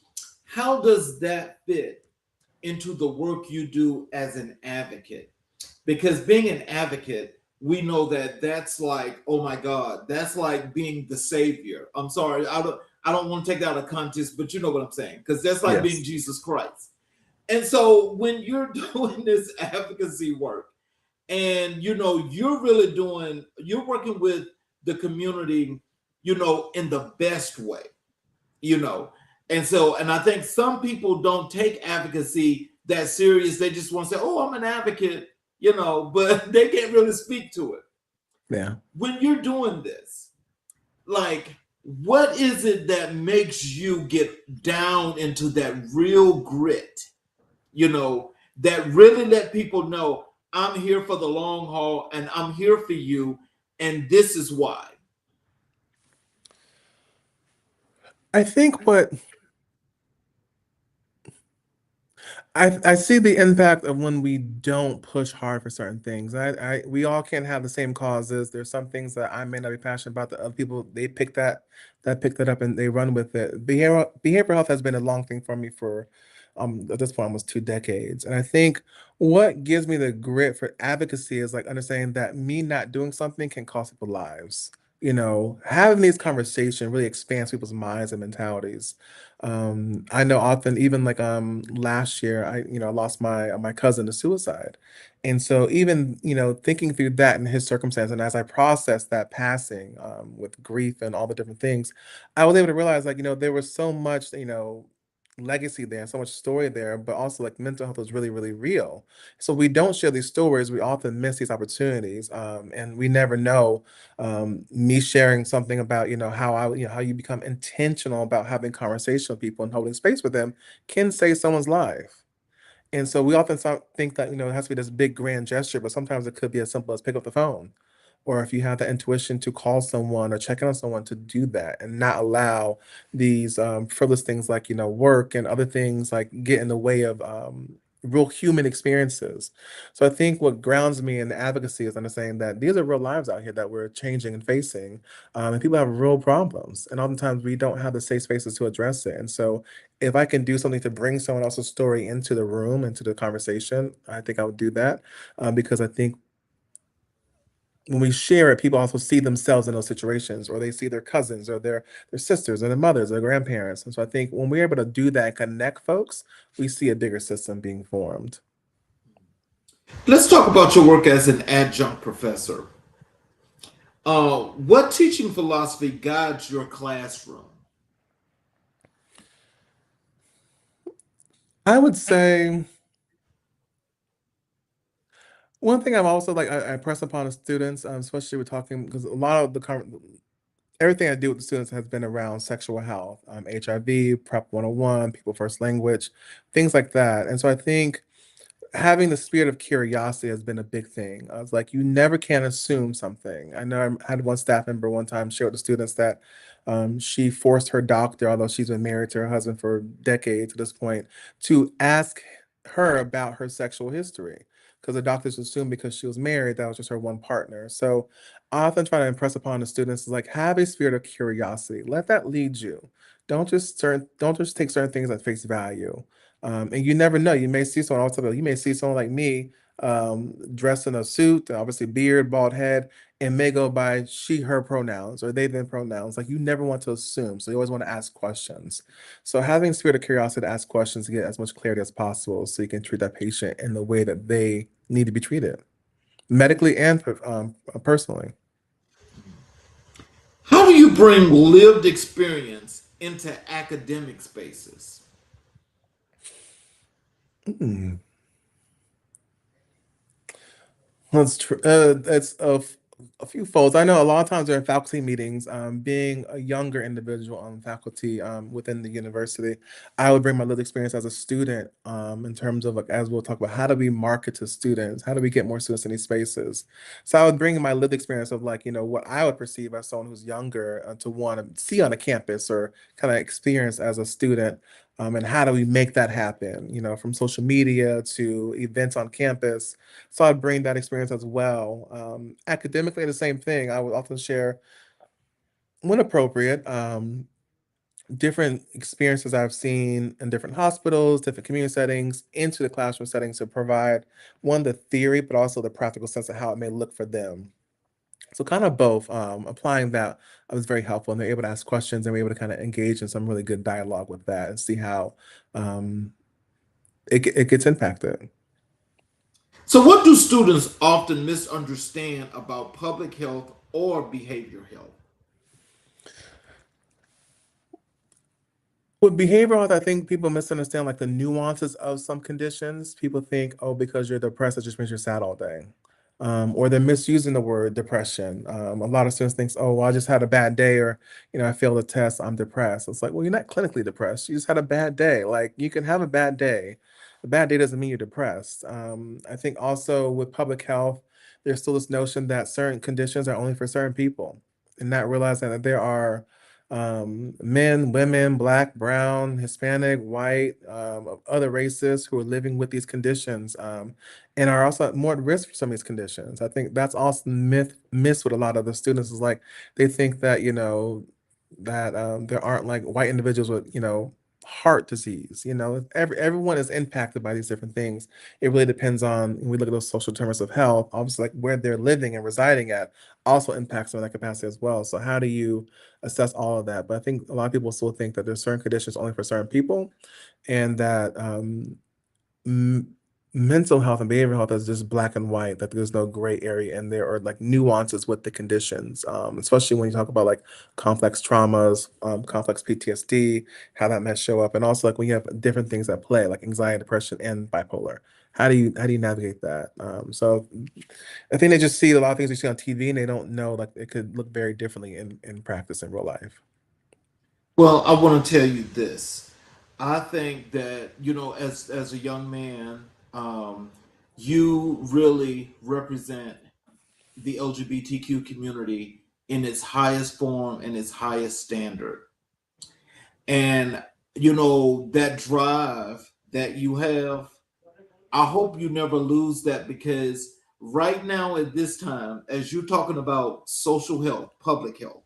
how does that fit into the work you do as an advocate? Because being an advocate, we know that that's like, oh my God, that's like being the savior. I'm sorry, I don't want to take that out of context, but you know what I'm saying, because that's like being Yes. Jesus Christ. And so when you're doing this advocacy work, and you're working with the community, in the best way, you know. And I think some people don't take advocacy that serious. They just want to say, "Oh, I'm an advocate," but they can't really speak to it. Yeah. When you're doing this, like, what is it that makes you get down into that real grit, that really let people know I'm here for the long haul and I'm here for you, and this is why? I think what I see the impact of when we don't push hard for certain things. We all can't have the same causes. There's some things that I may not be passionate about that other people they pick that up and they run with it. Behavioral health has been a long thing for me for at this point almost 2 decades. And I think what gives me the grit for advocacy is like understanding that me not doing something can cost people lives. Having these conversations really expands people's minds and mentalities. I know often, even like last year, I lost my cousin to suicide, and so even thinking through that and his circumstance, and as I processed that passing with grief and all the different things, I was able to realize like there was so much legacy there, so much story there, but also like mental health is really really real. So we don't share these stories, we often miss these opportunities, and we never know me sharing something about how you become intentional about having conversation with people and holding space with them can save someone's life. And so we often think that it has to be this big grand gesture, but sometimes it could be as simple as pick up the phone, or if you have the intuition to call someone or check in on someone, to do that and not allow these frivolous things like work and other things like get in the way of real human experiences. So I think what grounds me in advocacy is understanding that these are real lives out here that we're changing and facing, and people have real problems, and oftentimes we don't have the safe spaces to address it. And so if I can do something to bring someone else's story into the room, into the conversation, I think I would do that, because I think when we share it, people also see themselves in those situations, or they see their cousins or their sisters or their mothers or grandparents. And so I think when we're able to do that and connect folks, we see a bigger system being formed. Let's talk about your work as an adjunct professor. What teaching philosophy guides your classroom? I would say one thing I'm also like I press upon the students, especially with talking because a lot of everything I do with the students has been around sexual health, HIV, Prep 101, People First Language, things like that. And so I think having the spirit of curiosity has been a big thing. I was like, you never can assume something. I know I had one staff member one time share with the students that she forced her doctor, although she's been married to her husband for decades at this point, to ask her about her sexual history. Because the doctors assumed because she was married, that was just her one partner. So I often try to impress upon the students is like have a spirit of curiosity. Let that lead you. Don't just take certain things at face value. And you never know. You may see someone else. You may see someone like me, dressed in a suit, obviously beard, bald head, and may go by she, her pronouns or they, them pronouns. Like you never want to assume. So you always want to ask questions. So having a spirit of curiosity to ask questions to get as much clarity as possible so you can treat that patient in the way that they need to be treated, medically and personally. How do you bring lived experience into academic spaces? Hmm. That's true. It's a few folds. I know a lot of times during faculty meetings, being a younger individual on faculty within the university, I would bring my lived experience as a student in terms of like as we'll talk about how do we market to students, how do we get more students in these spaces. So I would bring my lived experience of like what I would perceive as someone who's younger to want to see on a campus or kind of experience as a student. And how do we make that happen? From social media to events on campus, so I'd bring that experience as well. Academically, the same thing. I would often share, when appropriate, different experiences I've seen in different hospitals, different community settings, into the classroom settings to provide one, the theory, but also the practical sense of how it may look for them. So kind of both. Applying that was very helpful, and they're able to ask questions, and we're able to kind of engage in some really good dialogue with that and see how um, it gets impacted. So, what do students often misunderstand about public health or behavior health? With behavioral health, I think people misunderstand like the nuances of some conditions. People think, oh, because you're depressed, it just means you're sad all day. Or they're misusing the word depression. A lot of students think, oh, well, I just had a bad day, or I failed a test, I'm depressed. It's like, well, you're not clinically depressed. You just had a bad day. Like you can have a bad day. A bad day doesn't mean you're depressed. I think also with public health, there's still this notion that certain conditions are only for certain people, and not realizing that there are men, women, black, brown, Hispanic, white, of other races who are living with these conditions, and are also more at risk for some of these conditions. I think that's also missed with a lot of the students is like they think that that there aren't like white individuals with heart disease. Everyone is impacted by these different things. It really depends on when we look at those social determinants of health. Obviously, like where they're living and residing at also impacts on that capacity as well. So how do you assess all of that? But I think a lot of people still think that there's certain conditions only for certain people, and that m- mental health and behavioral health is just black and white, that there's no gray area in there or like nuances with the conditions, especially when you talk about like complex traumas, complex PTSD, how that might show up. And also like when you have different things at play, like anxiety, depression, and bipolar. How do you navigate that? So I think they just see a lot of things they see on TV and they don't know like it could look very differently in practice in real life. Well, I want to tell you this. I think that as a young man, you really represent the LGBTQ community in its highest form and its highest standard. And that drive that you have, I hope you never lose that, because right now at this time, as you're talking about social health, public health,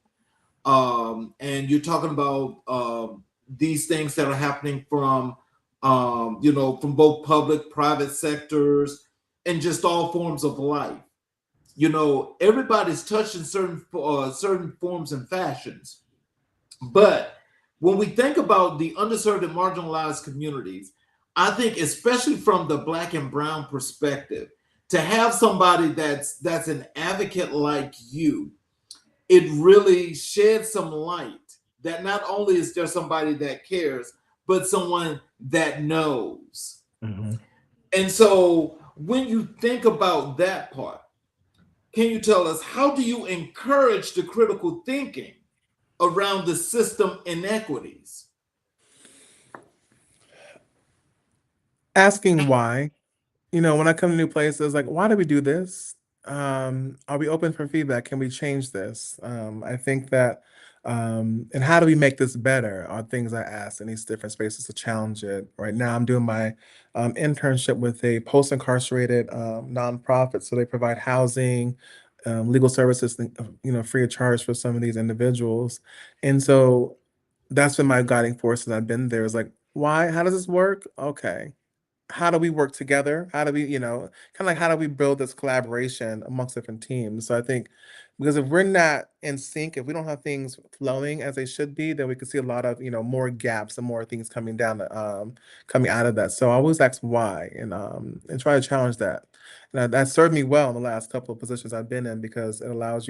and you're talking about these things that are happening from both public, private sectors, and just all forms of life. Everybody's touching certain forms and fashions, but when we think about the underserved and marginalized communities, I think especially from the black and brown perspective, to have somebody that's an advocate like you, it really sheds some light that not only is there somebody that cares, but someone that knows. Mhm. And so when you think about that part, can you tell us, how do you encourage the critical thinking around the system inequities? Asking why. When I come to new places, like, why do we do this? Are we open for feedback? Can we change this? I think that, and how do we make this better? Are things I ask in these different spaces to challenge it. Right now, I'm doing my internship with a post-incarcerated nonprofit, so they provide housing, legal services, free of charge for some of these individuals, and so that's been my guiding force since I've been there. Is like, why? How does this work? Okay, how do we work together? How do we, kind of like how do we build this collaboration amongst different teams? So I think because if we're not in sync, if we don't have things flowing as they should be, then we could see a lot of, more gaps and more things coming out of that. So I always ask why and try to challenge that. And that served me well in the last couple of positions I've been in because it allows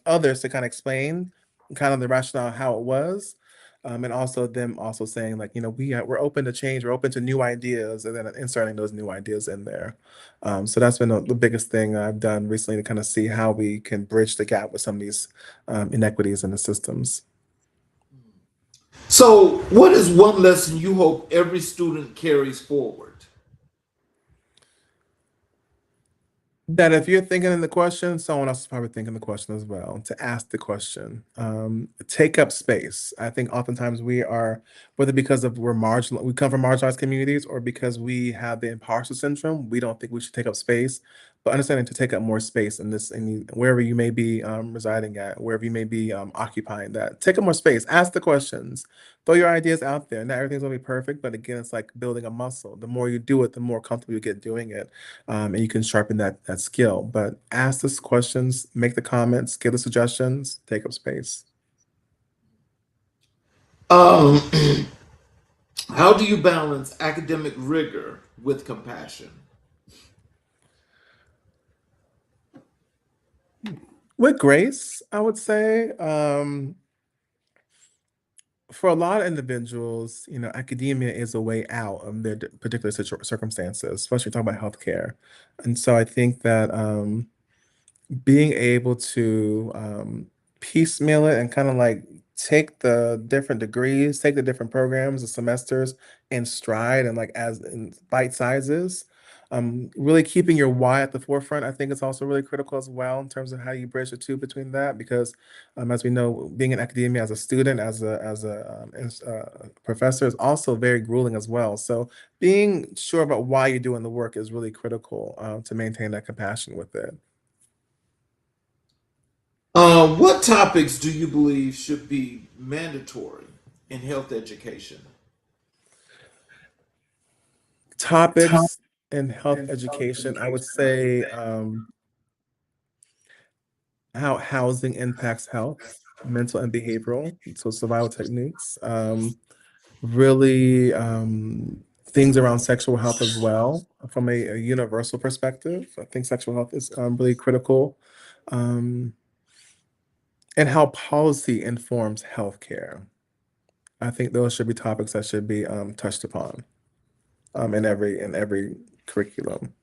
others to kind of explain kind of the rationale how it was. And also them also saying like, we're open to change, we're open to new ideas, and then inserting those new ideas in there. So that's been the biggest thing I've done recently to kind of see how we can bridge the gap with some of these inequities in the systems. So, what is one lesson you hope every student carries forward? That if you're thinking in the question, someone else is probably thinking the question as well. To ask the question, take up space. I think oftentimes we are, whether because of we come from marginalized communities, or because we have the imposter syndrome, we don't think we should take up space. But understanding to take up more space in this, wherever you may be residing at, wherever you may be occupying, that take up more space. Ask the questions. Throw your ideas out there. Not everything's gonna be perfect, but again, it's like building a muscle. The more you do it, the more comfortable you get doing it, and you can sharpen that skill. But ask the questions, make the comments, give the suggestions, take up space. Um, how do you balance academic rigor with compassion? With grace, I would say. For a lot of individuals, academia is a way out of their particular circumstances, especially talking about healthcare. And so I think that being able to piecemeal it and kind of like take the different degrees, take the different programs, the semesters in stride and like as in bite sizes. Really keeping your why at the forefront, I think is also really critical as well in terms of how you bridge the two between that. Because as we know, being in academia as a student, as a professor, is also very grueling as well. So being sure about why you're doing the work is really critical to maintain that compassion with it. What topics do you believe should be mandatory in health education? Topics in health education, I would say how housing impacts health, mental and behavioral, so survival techniques. Really things around sexual health as well, from a universal perspective. I think sexual health is really critical. Um, and how policy informs healthcare. I think those should be topics that should be touched upon in every curriculum.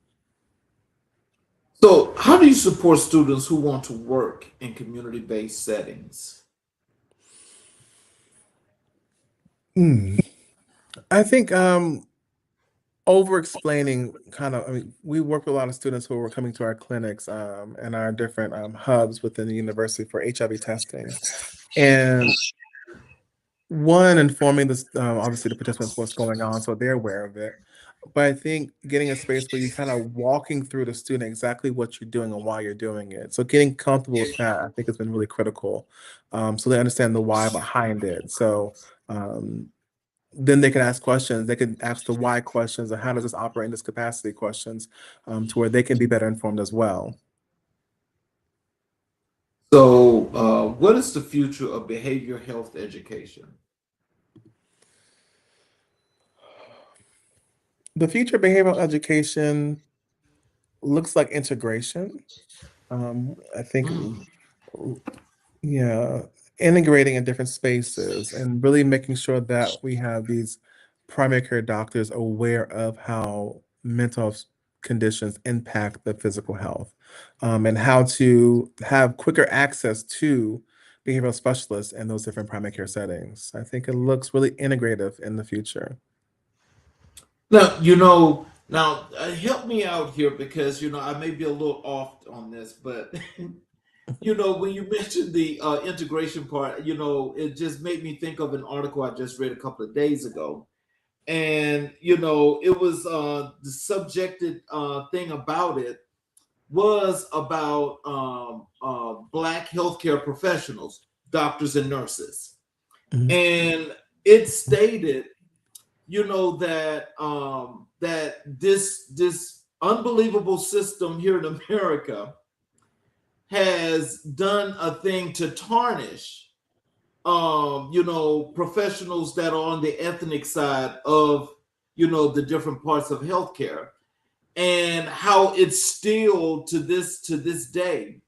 So, how do you support students who want to work in community based settings? Hmm. I think over explaining kind of, I mean, we work with a lot of students who are coming to our clinics and our different hubs within the university for HIV testing. And one, informing this, obviously the participants what's going on, so they're aware of it. But I think getting a space where you kind of walking through the student exactly what you're doing and why you're doing it. So getting comfortable with that, I think has been really critical. So they understand the why behind it. So um, then they can ask questions. They can ask the why questions and how does this operate in this capacity questions, to where they can be better informed as well. So, what is the future of behavioral health education? The future of behavioral education looks like integration. I think, yeah, integrating in different spaces and really making sure that we have these primary care doctors aware of how mental health conditions impact the physical health, and how to have quicker access to behavioral specialists in those different primary care settings. I think it looks really integrative in the future. Help me out here because I may be a little off on this, but when you mentioned the integration part, it just made me think of an article I just read a couple of days ago, and it was the subjected thing about it was about Black healthcare professionals, doctors and nurses, Mhm. and it stated that this unbelievable system here in America has done a thing to tarnish professionals that are on the ethnic side of the different parts of healthcare, and how it's still to this day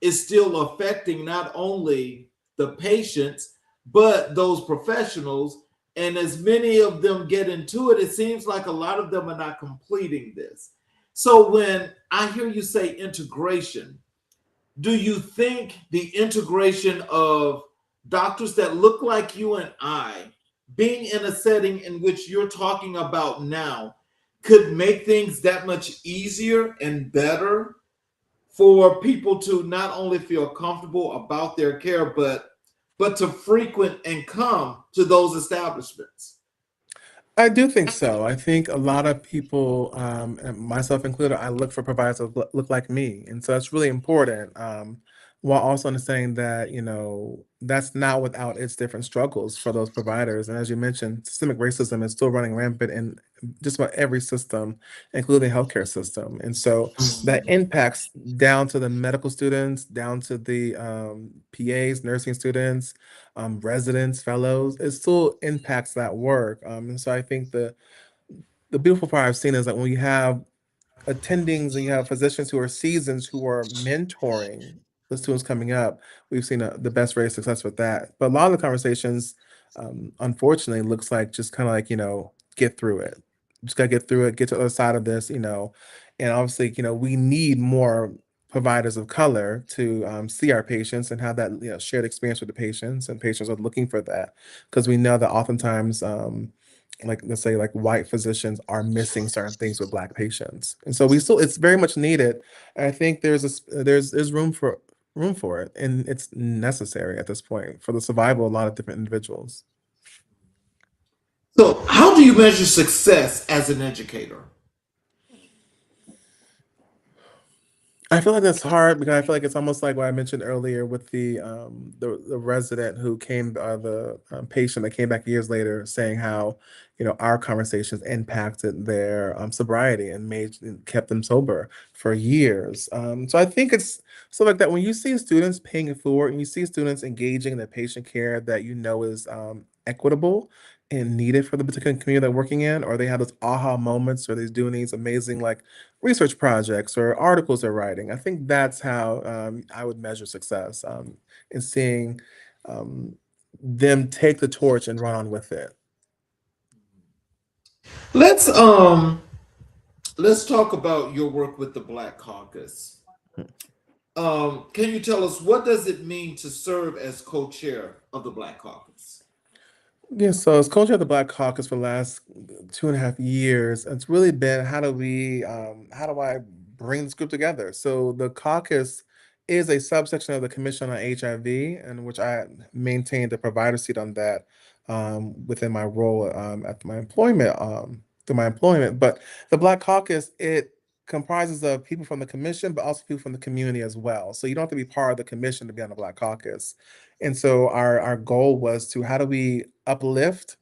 is still affecting not only the patients but those professionals, and as many of them get into it, it seems like a lot of them are not completing this. So when I hear you say integration, do you think the integration of doctors that look like you and I being in a setting in which you're talking about now could make things that much easier and better for people to not only feel comfortable about their care, but to frequent and come to those establishments? I do think so. I think a lot of people, and myself included, I look for providers that look like me, and so that's really important. While also understanding that that's not without its different struggles for those providers. And as you mentioned, systemic racism is still running rampant in just about every system, including the healthcare system. And so that impacts down to the medical students, down to the PAs, nursing students, residents, fellows. It still impacts that work. And so I think the beautiful part I've seen is that when you have attendings and you have physicians who are seasons who are mentoring the students coming up, we've seen the best rate of success with that. But a lot of the conversations, unfortunately, looks like just kind of like, get through it. Just gotta get through it, get to the other side of this, and obviously, we need more providers of color to see our patients and have that, shared experience with the patients, and patients are looking for that because we know that oftentimes, like let's say like white physicians are missing certain things with black patients, and so we still it's very much needed. And I think there's room for it, and it's necessary at this point for the survival of a lot of different individuals. So, how do you measure success as an educator? I feel like that's hard because I feel like it's almost like what I mentioned earlier with the resident who came, the patient that came back years later saying how, our conversations impacted their sobriety and kept them sober for years. So I think it's stuff like that. When you see students paying it forward and you see students engaging in the patient care that is equitable and needed for the particular community they're working in, or they have those aha moments, or they're doing these amazing like research projects or articles they're writing. I think that's how I would measure success, in seeing um, them take the torch and run on with it. Let's um let's talk about your work with the Black Caucus. Can you tell us what does it mean to serve as co-chair of the Black Caucus? Yeah, so as coach of the Black Caucus for the last 2.5 years, it's really been how do I bring this group together? So the caucus is a subsection of the Commission on HIV, in which I maintained the provider seat on that within my role at my employment, through my employment. But the Black Caucus, it comprises of people from the commission, but also people from the community as well. So you don't have to be part of the commission to be on the Black Caucus. And so our goal was to how do we uplift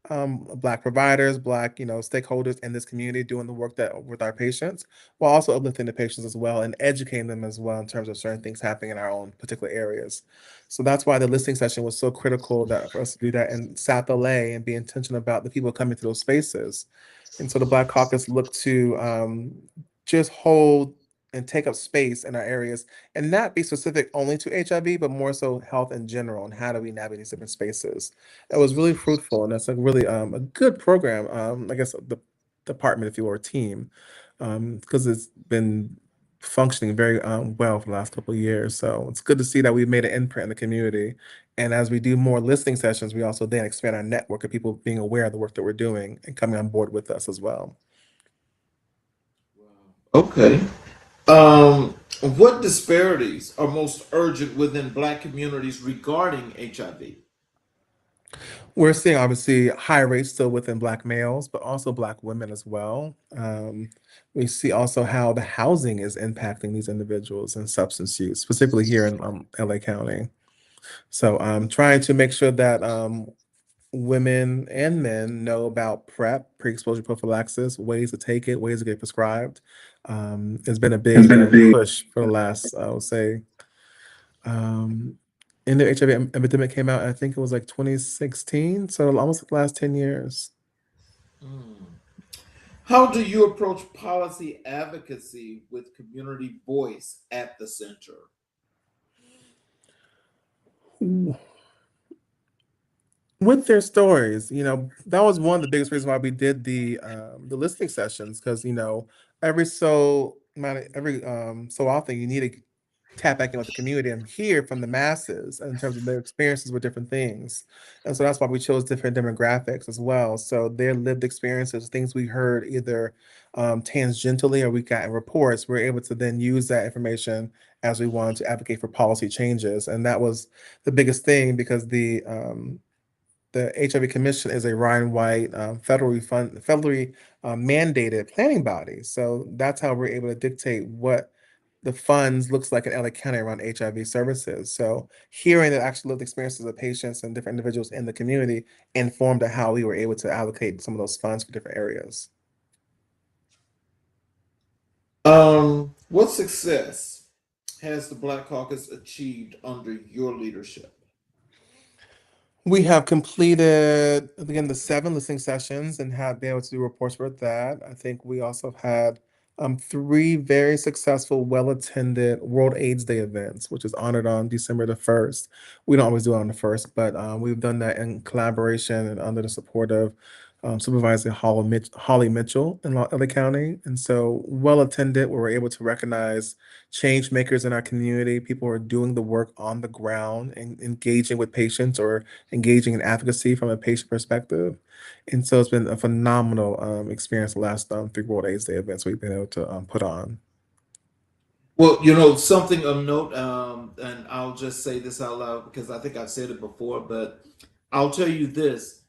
Black providers, Black stakeholders in this community doing the work that with our patients, while also uplifting the patients as well and educating them as well in terms of certain things happening in our own particular areas. So that's why the listening session was so critical that for us to do that in South LA and be intentional about the people coming to those spaces. And so the Black Caucus looked to just hold and take up space in our areas and not be specific only to HIV, but more so health in general and how do we navigate these different spaces. It was really fruitful, and that's a really a good program. I guess the department, if you will, or team, because it's been functioning very well for the last couple of years. So it's good to see that we've made an imprint in the community. And as we do more listening sessions, we also then expand our network of people being aware of the work that we're doing and coming on board with us as well. Okay. What disparities are most urgent within Black communities regarding HIV? We're seeing obviously high rates still within Black males, but also Black women as well. We see also how the housing is impacting these individuals and substance use, specifically here in LA County. So trying to make sure that women and men know about PrEP, pre-exposure prophylaxis, ways to take it, ways to get prescribed. Has been a big push for the last, I would say, um, and the HIV epidemic came out, I think it was like 2016, so almost the last 10 years. How do you approach policy advocacy with community voice at the center? Ooh. with their stories. That was one of the biggest reasons why we did the listening sessions, because every so often you need to tap back in with the community and hear from the masses in terms of their experiences with different things. And so that's why we chose different demographics as well. So their lived experiences, things we heard either tangentially or we got in reports, we're able to then use that information as we wanted to advocate for policy changes. And that was the biggest thing, because the HIV Commission is a Ryan White federally mandated planning body. So that's how we're able to dictate what the funds looks like in LA County around HIV services. So hearing the actual lived experiences of patients and different individuals in the community informed of how we were able to allocate some of those funds for different areas. What success has the Black Caucus achieved under your leadership? We have completed, again, the 7 listening sessions and have been able to do reports with that. I think we also have had 3 very successful, well-attended World AIDS Day events, which is honored on December the 1st. We don't always do it on the 1st, but we've done that in collaboration and under the support of Supervisor Holly Mitchell in LA County. And so well attended, where we're able to recognize change makers in our community, people who are doing the work on the ground and engaging with patients or engaging in advocacy from a patient perspective. And so it's been a phenomenal experience the last 3 World AIDS Day events we've been able to put on. Well, something of note, and I'll just say this out loud because I think I've said it before, but I'll tell you this.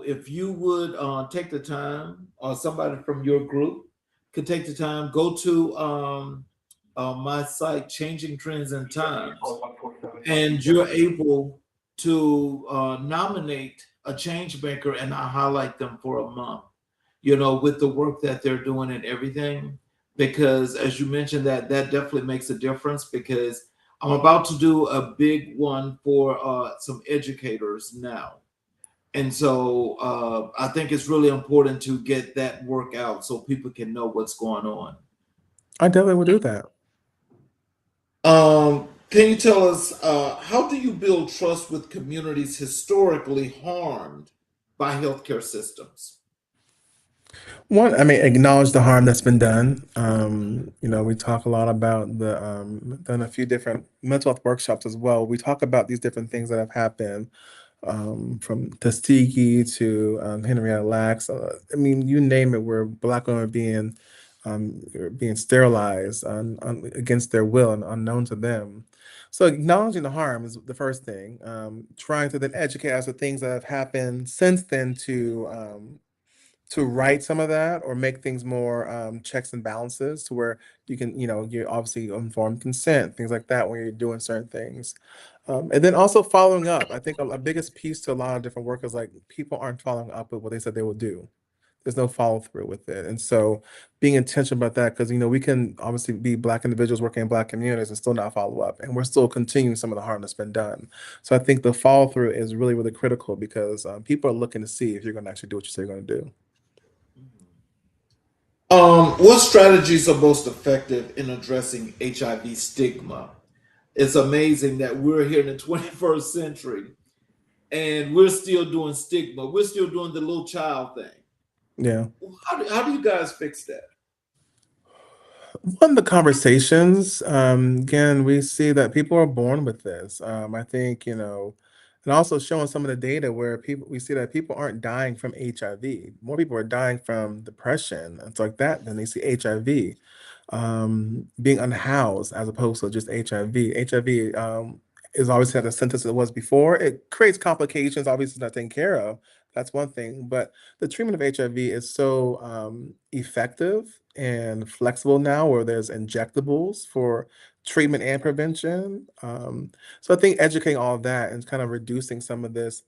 If you would take the time, or somebody from your group could take the time, go to my site, Changing Trends and Times, and you're able to nominate a change maker, and I highlight them for a month, with the work that they're doing and everything. Because as you mentioned, that definitely makes a difference, because I'm about to do a big one for some educators now. And so I think it's really important to get that work out so people can know what's going on. I definitely will do that. Can you tell us how do you build trust with communities historically harmed by healthcare systems? One, I mean, acknowledge the harm that's been done. We talk a lot about done a few different mental health workshops as well. We talk about these different things that have happened, from Tuskegee to Henrietta Lacks. I mean, you name it, where Black women are being sterilized against their will and unknown to them. So acknowledging the harm is the first thing. Trying to then educate us with things that have happened since then to right some of that or make things more checks and balances, to where you're obviously informed consent, things like that when you're doing certain things. And then also following up. I think a biggest piece to a lot of different work is like people aren't following up with what they said they would do. There's no follow through with it. And so being intentional about that, because we can obviously be Black individuals working in Black communities and still not follow up. And we're still continuing some of the harm that's been done. So I think the follow through is really, really critical, because people are looking to see if you're going to actually do what you say you're going to do. What strategies are most effective in addressing HIV stigma? It's amazing that we're here in the 21st century and we're still doing stigma. We're still doing the little child thing. Yeah. How do you guys fix that? One of the conversations, again, we see that people are born with this. I think, and also showing some of the data where we see that people aren't dying from HIV. More people are dying from depression and stuff like that than they see HIV. Being unhoused as opposed to just HIV. HIV is always had a sentence it was before. It creates complications, obviously not taken care of. That's one thing. But the treatment of HIV is so effective and flexible now, where there's injectables for treatment and prevention. So I think educating all of that and kind of reducing some of this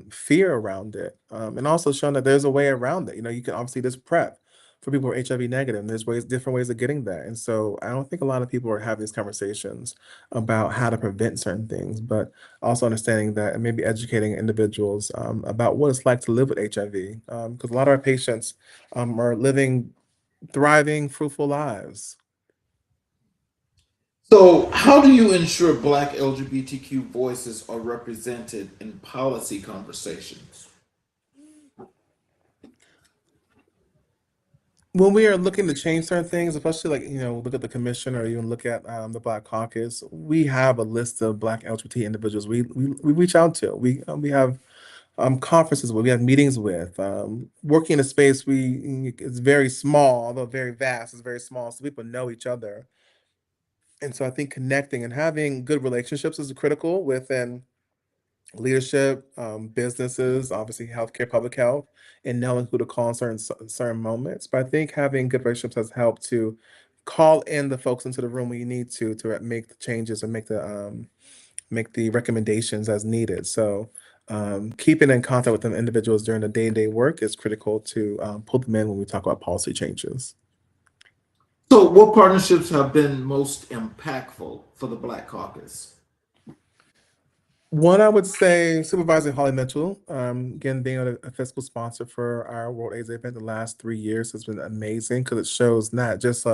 fear around it, and also showing that there's a way around it. You can obviously just PrEP for people who are HIV negative. And there's different ways of getting that. And so I don't think a lot of people are having these conversations about how to prevent certain things, but also understanding that and maybe educating individuals about what it's like to live with HIV. Because a lot of our patients are living thriving, fruitful lives. So, how do you ensure Black LGBTQ voices are represented in policy conversations? When we are looking to change certain things, especially like, look at the commission or even look at the Black Caucus, we have a list of Black LGBT individuals we reach out to. We have conferences where we have meetings with. Working in a space it's very small, although very vast, it's very small, so people know each other. And so I think connecting and having good relationships is critical within leadership, businesses, obviously healthcare, public health, and knowing who to call in certain moments. But I think having good relationships has helped to call in the folks into the room when you need to make the changes and make the recommendations as needed. So keeping in contact with them individuals during the day-to-day work is critical to pull them in when we talk about policy changes. So, what partnerships have been most impactful for the Black Caucus? One, I would say Supervisor Holly Mitchell, again, being a fiscal sponsor for our World AIDS event the last 3 years has been amazing because it shows not just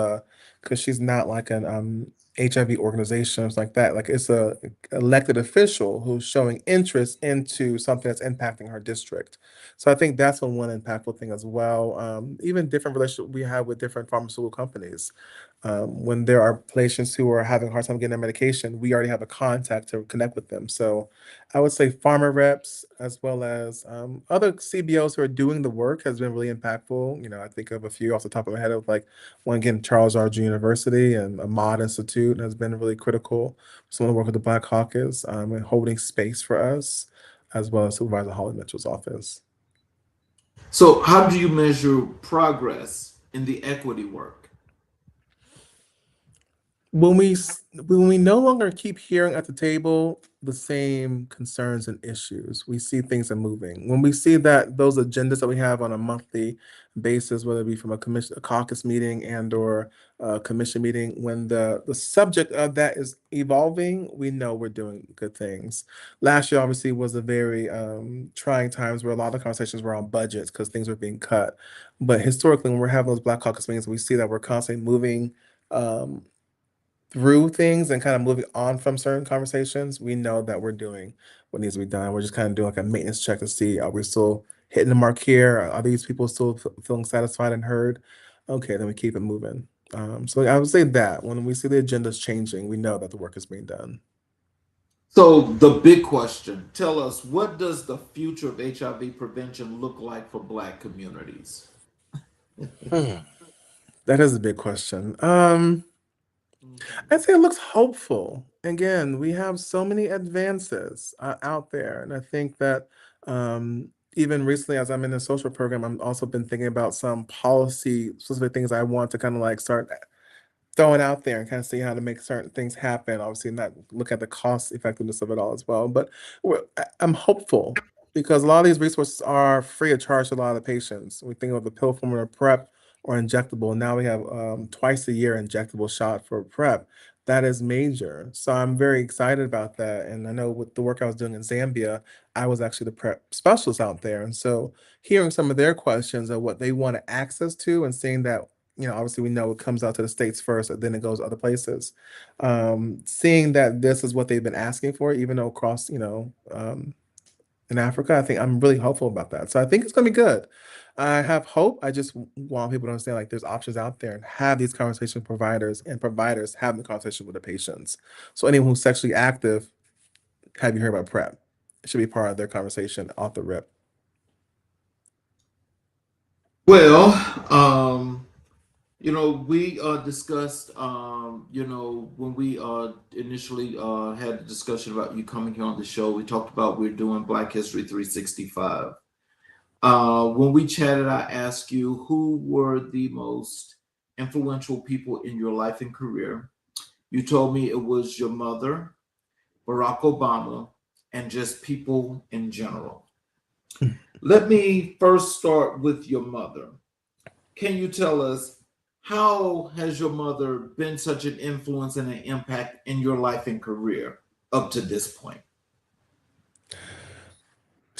because she's not like an HIV organization or something like that. Like it's a elected official who's showing interest into something that's impacting her district. So I think that's one impactful thing as well. Even different relationships we have with different pharmaceutical companies. When there are patients who are having a hard time getting their medication, we already have a contact to connect with them. So I would say pharma reps as well as other CBOs who are doing the work has been really impactful. I think of a few off the top of my head of like one again, Charles R. G. University and a Mod Institute has been really critical. Some of the work with the Black Caucus and holding space for us, as well as Supervisor Holly Mitchell's office. So, how do you measure progress in the equity work? When we no longer keep hearing at the table the same concerns and issues, we see things are moving. When we see that those agendas that we have on a monthly basis, whether it be from a caucus meeting and or a commission meeting, when the subject of that is evolving, we know we're doing good things. Last year obviously was a very trying times where a lot of conversations were on budgets because things were being cut. But historically, when we're having those Black Caucus meetings, we see that we're constantly moving um, through things and kind of moving on from certain conversations, we know that we're doing what needs to be done. We're just kind of doing like a maintenance check to see, are we still hitting the mark here? Are these people still feeling satisfied and heard? Okay, then we keep it moving. So I would say that when we see the agendas changing, we know that the work is being done. So, the big question, tell us, what does the future of HIV prevention look like for Black communities? Hmm. That is a big question. Mhm. I'd say it looks hopeful. Again, we have so many advances out there, and I think that even recently, as I'm in a social program, I'm also been thinking about some policy specific things I want to kind of like start throwing out there and kind of see how to make certain things happen. Obviously, not look at the cost effectiveness of it all as well. But I'm hopeful because a lot of these resources are free of charge to a lot of the patients. We think of the pill formula prep or injectable. Now we have twice a year injectable shot for prep. That is major. So I'm very excited about that. And I know with the work I was doing in Zambia, I was actually the prep specialist out there. And so hearing some of their questions of what they want access to and seeing that obviously we know it comes out to the States first, and then it goes other places. Seeing that this is what they've been asking for, even though across, in Africa, I think I'm really hopeful about that. So I think it's gonna be good. I have hope. I just want people to understand like there's options out there and have these conversations with providers and providers have the conversation with the patients. So anyone who's sexually active, have you heard about PrEP? It should be part of their conversation off the rip. Well, we discussed, when we initially had a discussion about you coming here on the show, we talked about we're doing Black History 365. When we chatted, I asked you who were the most influential people in your life and career. You told me it was your mother, Barack Obama, and just people in general. Let me first start with your mother. Can you tell us how has your mother been such an influence and an impact in your life and career up to this point?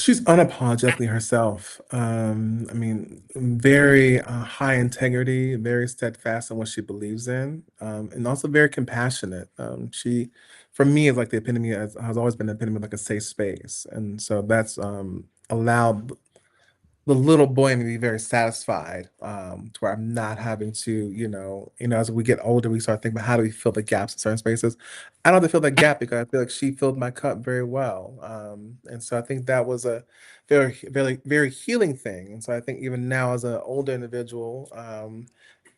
She's unapologetically herself. I mean, very high integrity, very steadfast in what she believes in, and also very compassionate. She, for me, is like the epitome, has always been the epitome of like a safe space. And so that's allowed the little boy in me to be very satisfied, to where I'm not having to, as we get older, we start thinking about how do we fill the gaps in certain spaces. I don't have to fill that gap because I feel like she filled my cup very well. And so I think that was a very, very, very healing thing. And so I think even now as an older individual,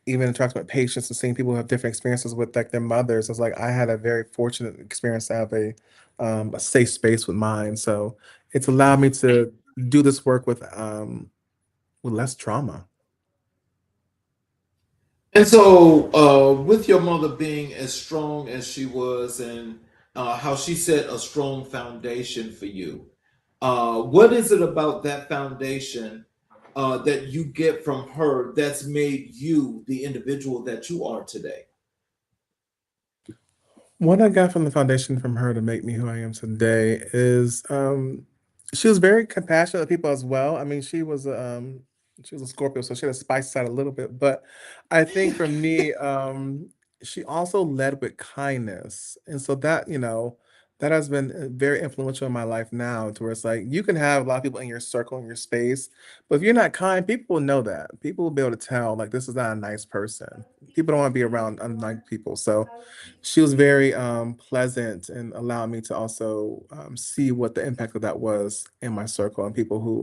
even interacting with patients and seeing people who have different experiences with like their mothers, it's like I had a very fortunate experience to have a safe space with mine. So it's allowed me to do this work with less trauma. And so, with your mother being as strong as she was, and how she set a strong foundation for you, what is it about that foundation that you get from her that's made you the individual that you are today? What I got from the foundation from her to make me who I am today is she was very compassionate with people as well. I mean, she was a Scorpio, so she had a spice side a little bit. But I think for me, she also led with kindness. And so that, that has been very influential in my life now, to where it's like you can have a lot of people in your circle, in your space, but if you're not kind, people will know that. People will be able to tell, like, this is not a nice person. People don't want to be around unnice people. So she was very pleasant and allowed me to also see what the impact of that was in my circle and people who,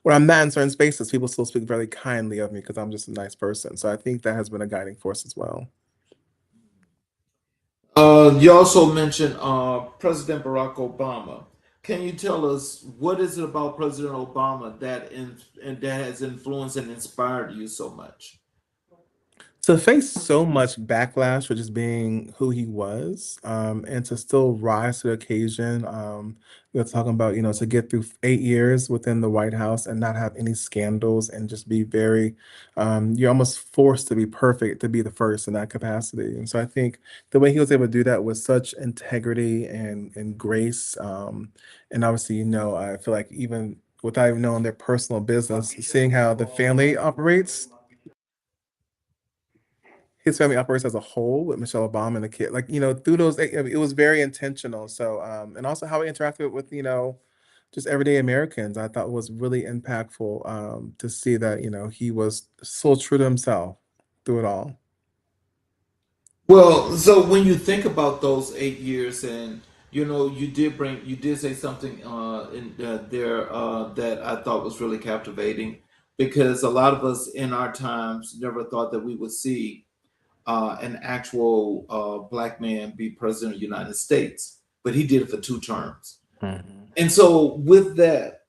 when I'm not in certain spaces, people still speak very kindly of me because I'm just a nice person. So I think that has been a guiding force as well. You also mentioned President Barack Obama. Can you tell us what is it about President Obama and that has influenced and inspired you so much? To face so much backlash for just being who he was, and to still rise to the occasion. We're talking about, to get through 8 years within the White House and not have any scandals and just be very, you're almost forced to be perfect to be the first in that capacity. And so I think the way he was able to do that with such integrity and grace, and obviously, I feel like even without even knowing their personal business, seeing how the family operates, his family operates as a whole with Michelle Obama and the kid. Like, through those, it was very intentional. So, and also how he interacted with, just everyday Americans, I thought was really impactful, to see that, he was so true to himself through it all. Well, so when you think about those 8 years, and you did say something in there that I thought was really captivating, because a lot of us in our times never thought that we would see an actual black man be president of the United States, but he did it for 2 terms. Mhm. And so, with that,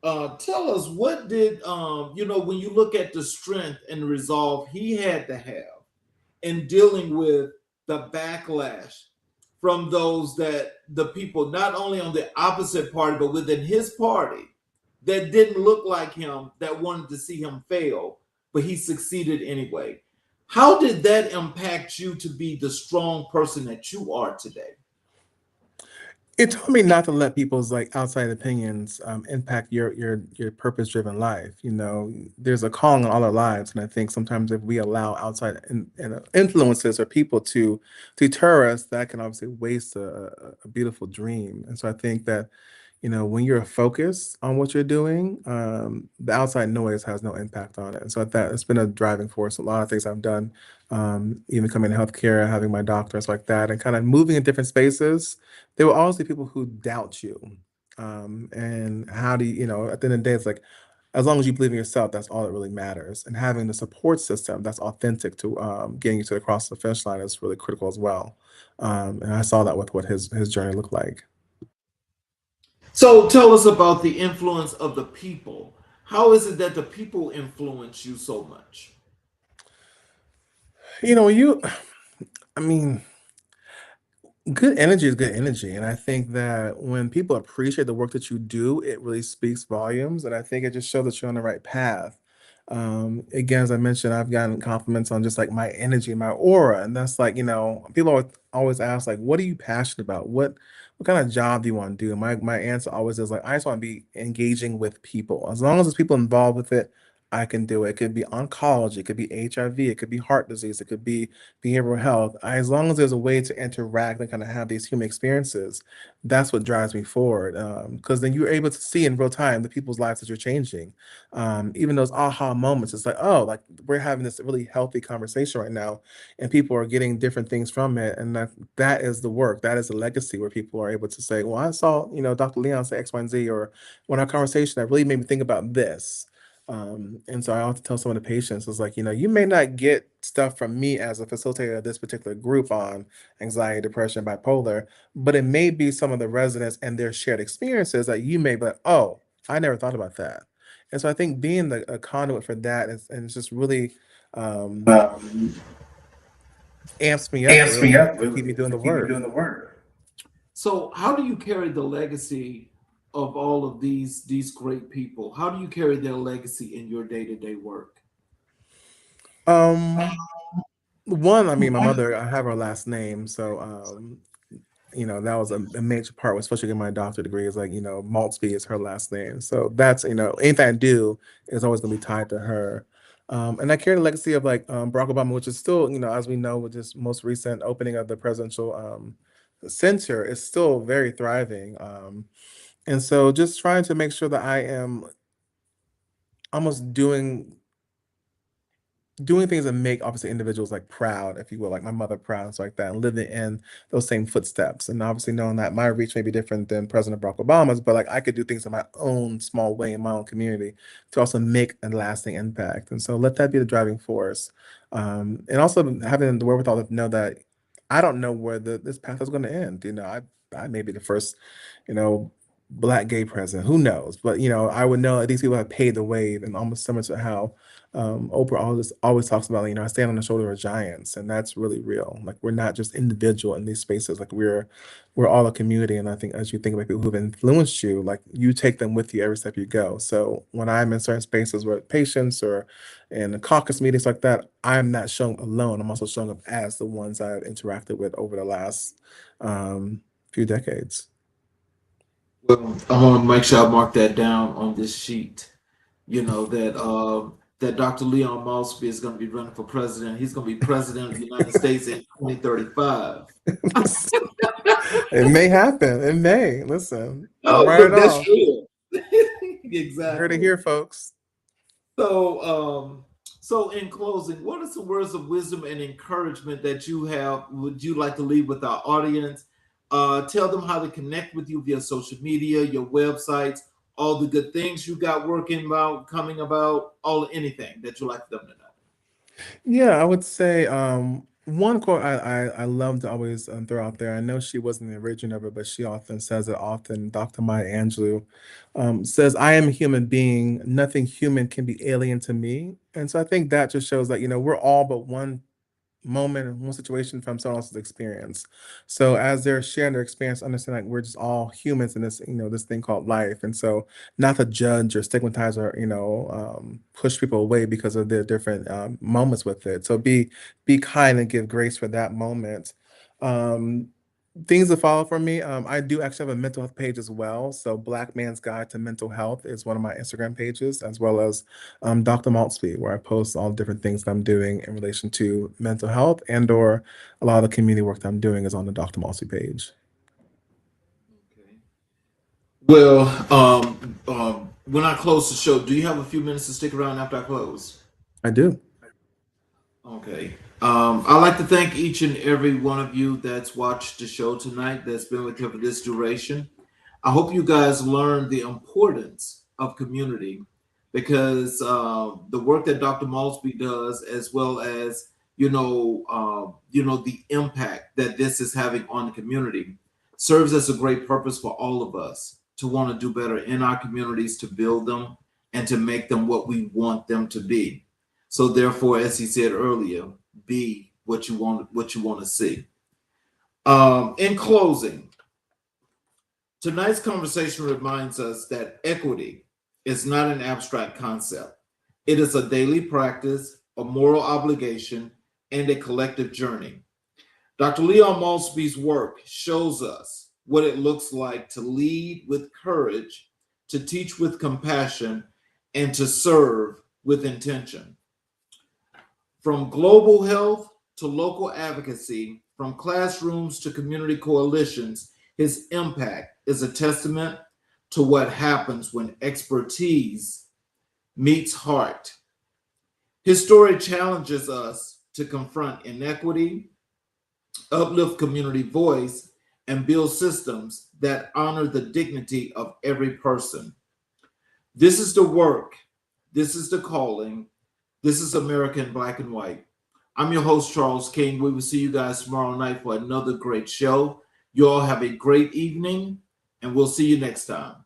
tell us what did when you look at the strength and resolve he had to have in dealing with the backlash from those that the people not only on the opposite party but within his party that didn't look like him, that wanted to see him fail, but he succeeded anyway. How did that impact you to be the strong person that you are today? It taught me not to let people's like outside opinions impact your purpose driven life. There's a calling on all our lives, and I think sometimes if we allow outside influences or people to deter us, that can obviously waste a beautiful dream. And so I think that when you're focused on what you're doing, the outside noise has no impact on it. And so that it's been a driving force. A lot of things I've done, even coming to healthcare, having my doctors like that, and kind of moving in different spaces. There will always be people who doubt you. And how do at the end of the day, it's like, as long as you believe in yourself, that's all that really matters. And having the support system that's authentic to getting you to the cross the finish line is really critical as well. And I saw that with what his journey looked like. So tell us about the influence of the people. How is it that the people influence you so much? You I mean, good energy is good energy. And I think that when people appreciate the work that you do, it really speaks volumes. And I think it just shows that you're on the right path. Again, as I mentioned, I've gotten compliments on just like my energy, my aura. And that's like, people always ask, like, what are you passionate about? what kind of job do you want to do? My answer always is like, I just want to be engaging with people. As long as there's people involved with it, I can do it. It could be oncology, it could be HIV, it could be heart disease, it could be behavioral health. As long as there's a way to interact and kind of have these human experiences, that's what drives me forward. Because then you're able to see in real time the people's lives that you're changing. Even those aha moments, it's like, oh, like we're having this really healthy conversation right now, and people are getting different things from it. And that is the work. That is the legacy where people are able to say, well, I saw, Dr. Leon say X, Y, and Z, or when our conversation that really made me think about this. And so I often tell some of the patients, it's like, you may not get stuff from me as a facilitator of this particular group on anxiety, depression, bipolar, but it may be some of the residents and their shared experiences that you may be like, oh, I never thought about that. And so I think being a conduit for that and it's just really um, amps me up Amps me really up to keep really me doing to the keep me work. doing the work. So, how do you carry the legacy of all of these great people? How do you carry their legacy in your day to day work? Um, One, I mean, my mother, I have her last name, so that was a major part, especially in my doctorate degree, is like, Maultsby is her last name. So that's, anything I do is always gonna be tied to her. And I carry the legacy of like Barack Obama, which is still, as we know, with this most recent opening of the presidential center, is still very thriving. And so just trying to make sure that I am almost doing things that make obviously individuals like proud, if you will, like my mother proud, and stuff like that, and living in those same footsteps. And obviously knowing that my reach may be different than President Barack Obama's, but like I could do things in my own small way in my own community to also make a lasting impact. And so let that be the driving force. And also having the wherewithal to know that I don't know where this path is going to end. I may be the first, you know, black gay president. Who knows? But I would know that these people have paid the way, and almost similar to how Oprah always talks about, I stand on the shoulder of giants, and that's really real. Like we're not just individual in these spaces. Like we're all a community. And I think as you think about people who've influenced you, like you take them with you every step you go. So when I'm in certain spaces with patients or in the caucus meetings like that, I'm not showing alone. I'm also showing up as the ones I've interacted with over the last few decades. Well, I want to make sure I mark that down on this sheet. That Dr. Leon Maultsby is going to be running for president. He's going to be president of the United States in 2035. It may happen. It may. Listen, I'll Oh, write look, it that's off. true. You heard it Exactly. here, folks. So in closing, what are some words of wisdom and encouragement that would you like to leave with our audience? Tell them how to connect with you via social media, your websites, all the good things you got working about, coming about, anything that you like them to know. Yeah, I would say one quote I love to always throw out there. I know she wasn't the originator of it, but she often says it often. Dr. Maya Angelou says, "I am a human being. Nothing human can be alien to me." And so I think that just shows that we're all but one moment and one situation from someone else's experience. So as they're sharing their experience, understand like we're just all humans in this, this thing called life. And so not to judge or stigmatize or, push people away because of their different moments with it. So be kind and give grace for that moment. Um, Things to follow for me. I do actually have a mental health page as well. So Black Man's Guide to Mental Health is one of my Instagram pages, as well as Dr. Maultsby, where I post all the different things that I'm doing in relation to mental health, and or a lot of the community work that I'm doing is on the Dr. Maultsby page. Okay. Well, when I close the show, do you have a few minutes to stick around after I close? I do. Okay. I'd like to thank each and every one of you that's watched the show tonight, that's been with you for this duration. I hope you guys learned the importance of community because the work that Dr. Maultsby does, as well as the impact that this is having on the community, serves as a great purpose for all of us to want to do better in our communities, to build them and to make them what we want them to be. So therefore, as he said earlier, be what you want to see. In closing, tonight's conversation reminds us that equity is not an abstract concept. It is a daily practice, a moral obligation, and a collective journey. Dr. Leon Maultsby's work shows us what it looks like to lead with courage, to teach with compassion, and to serve with intention. From global health to local advocacy, from classrooms to community coalitions, his impact is a testament to what happens when expertise meets heart. His story challenges us to confront inequity, uplift community voice, and build systems that honor the dignity of every person. This is the work. This is the calling. This is America in Black and White. I'm your host, Charles King. We will see you guys tomorrow night for another great show. You all have a great evening, and we'll see you next time.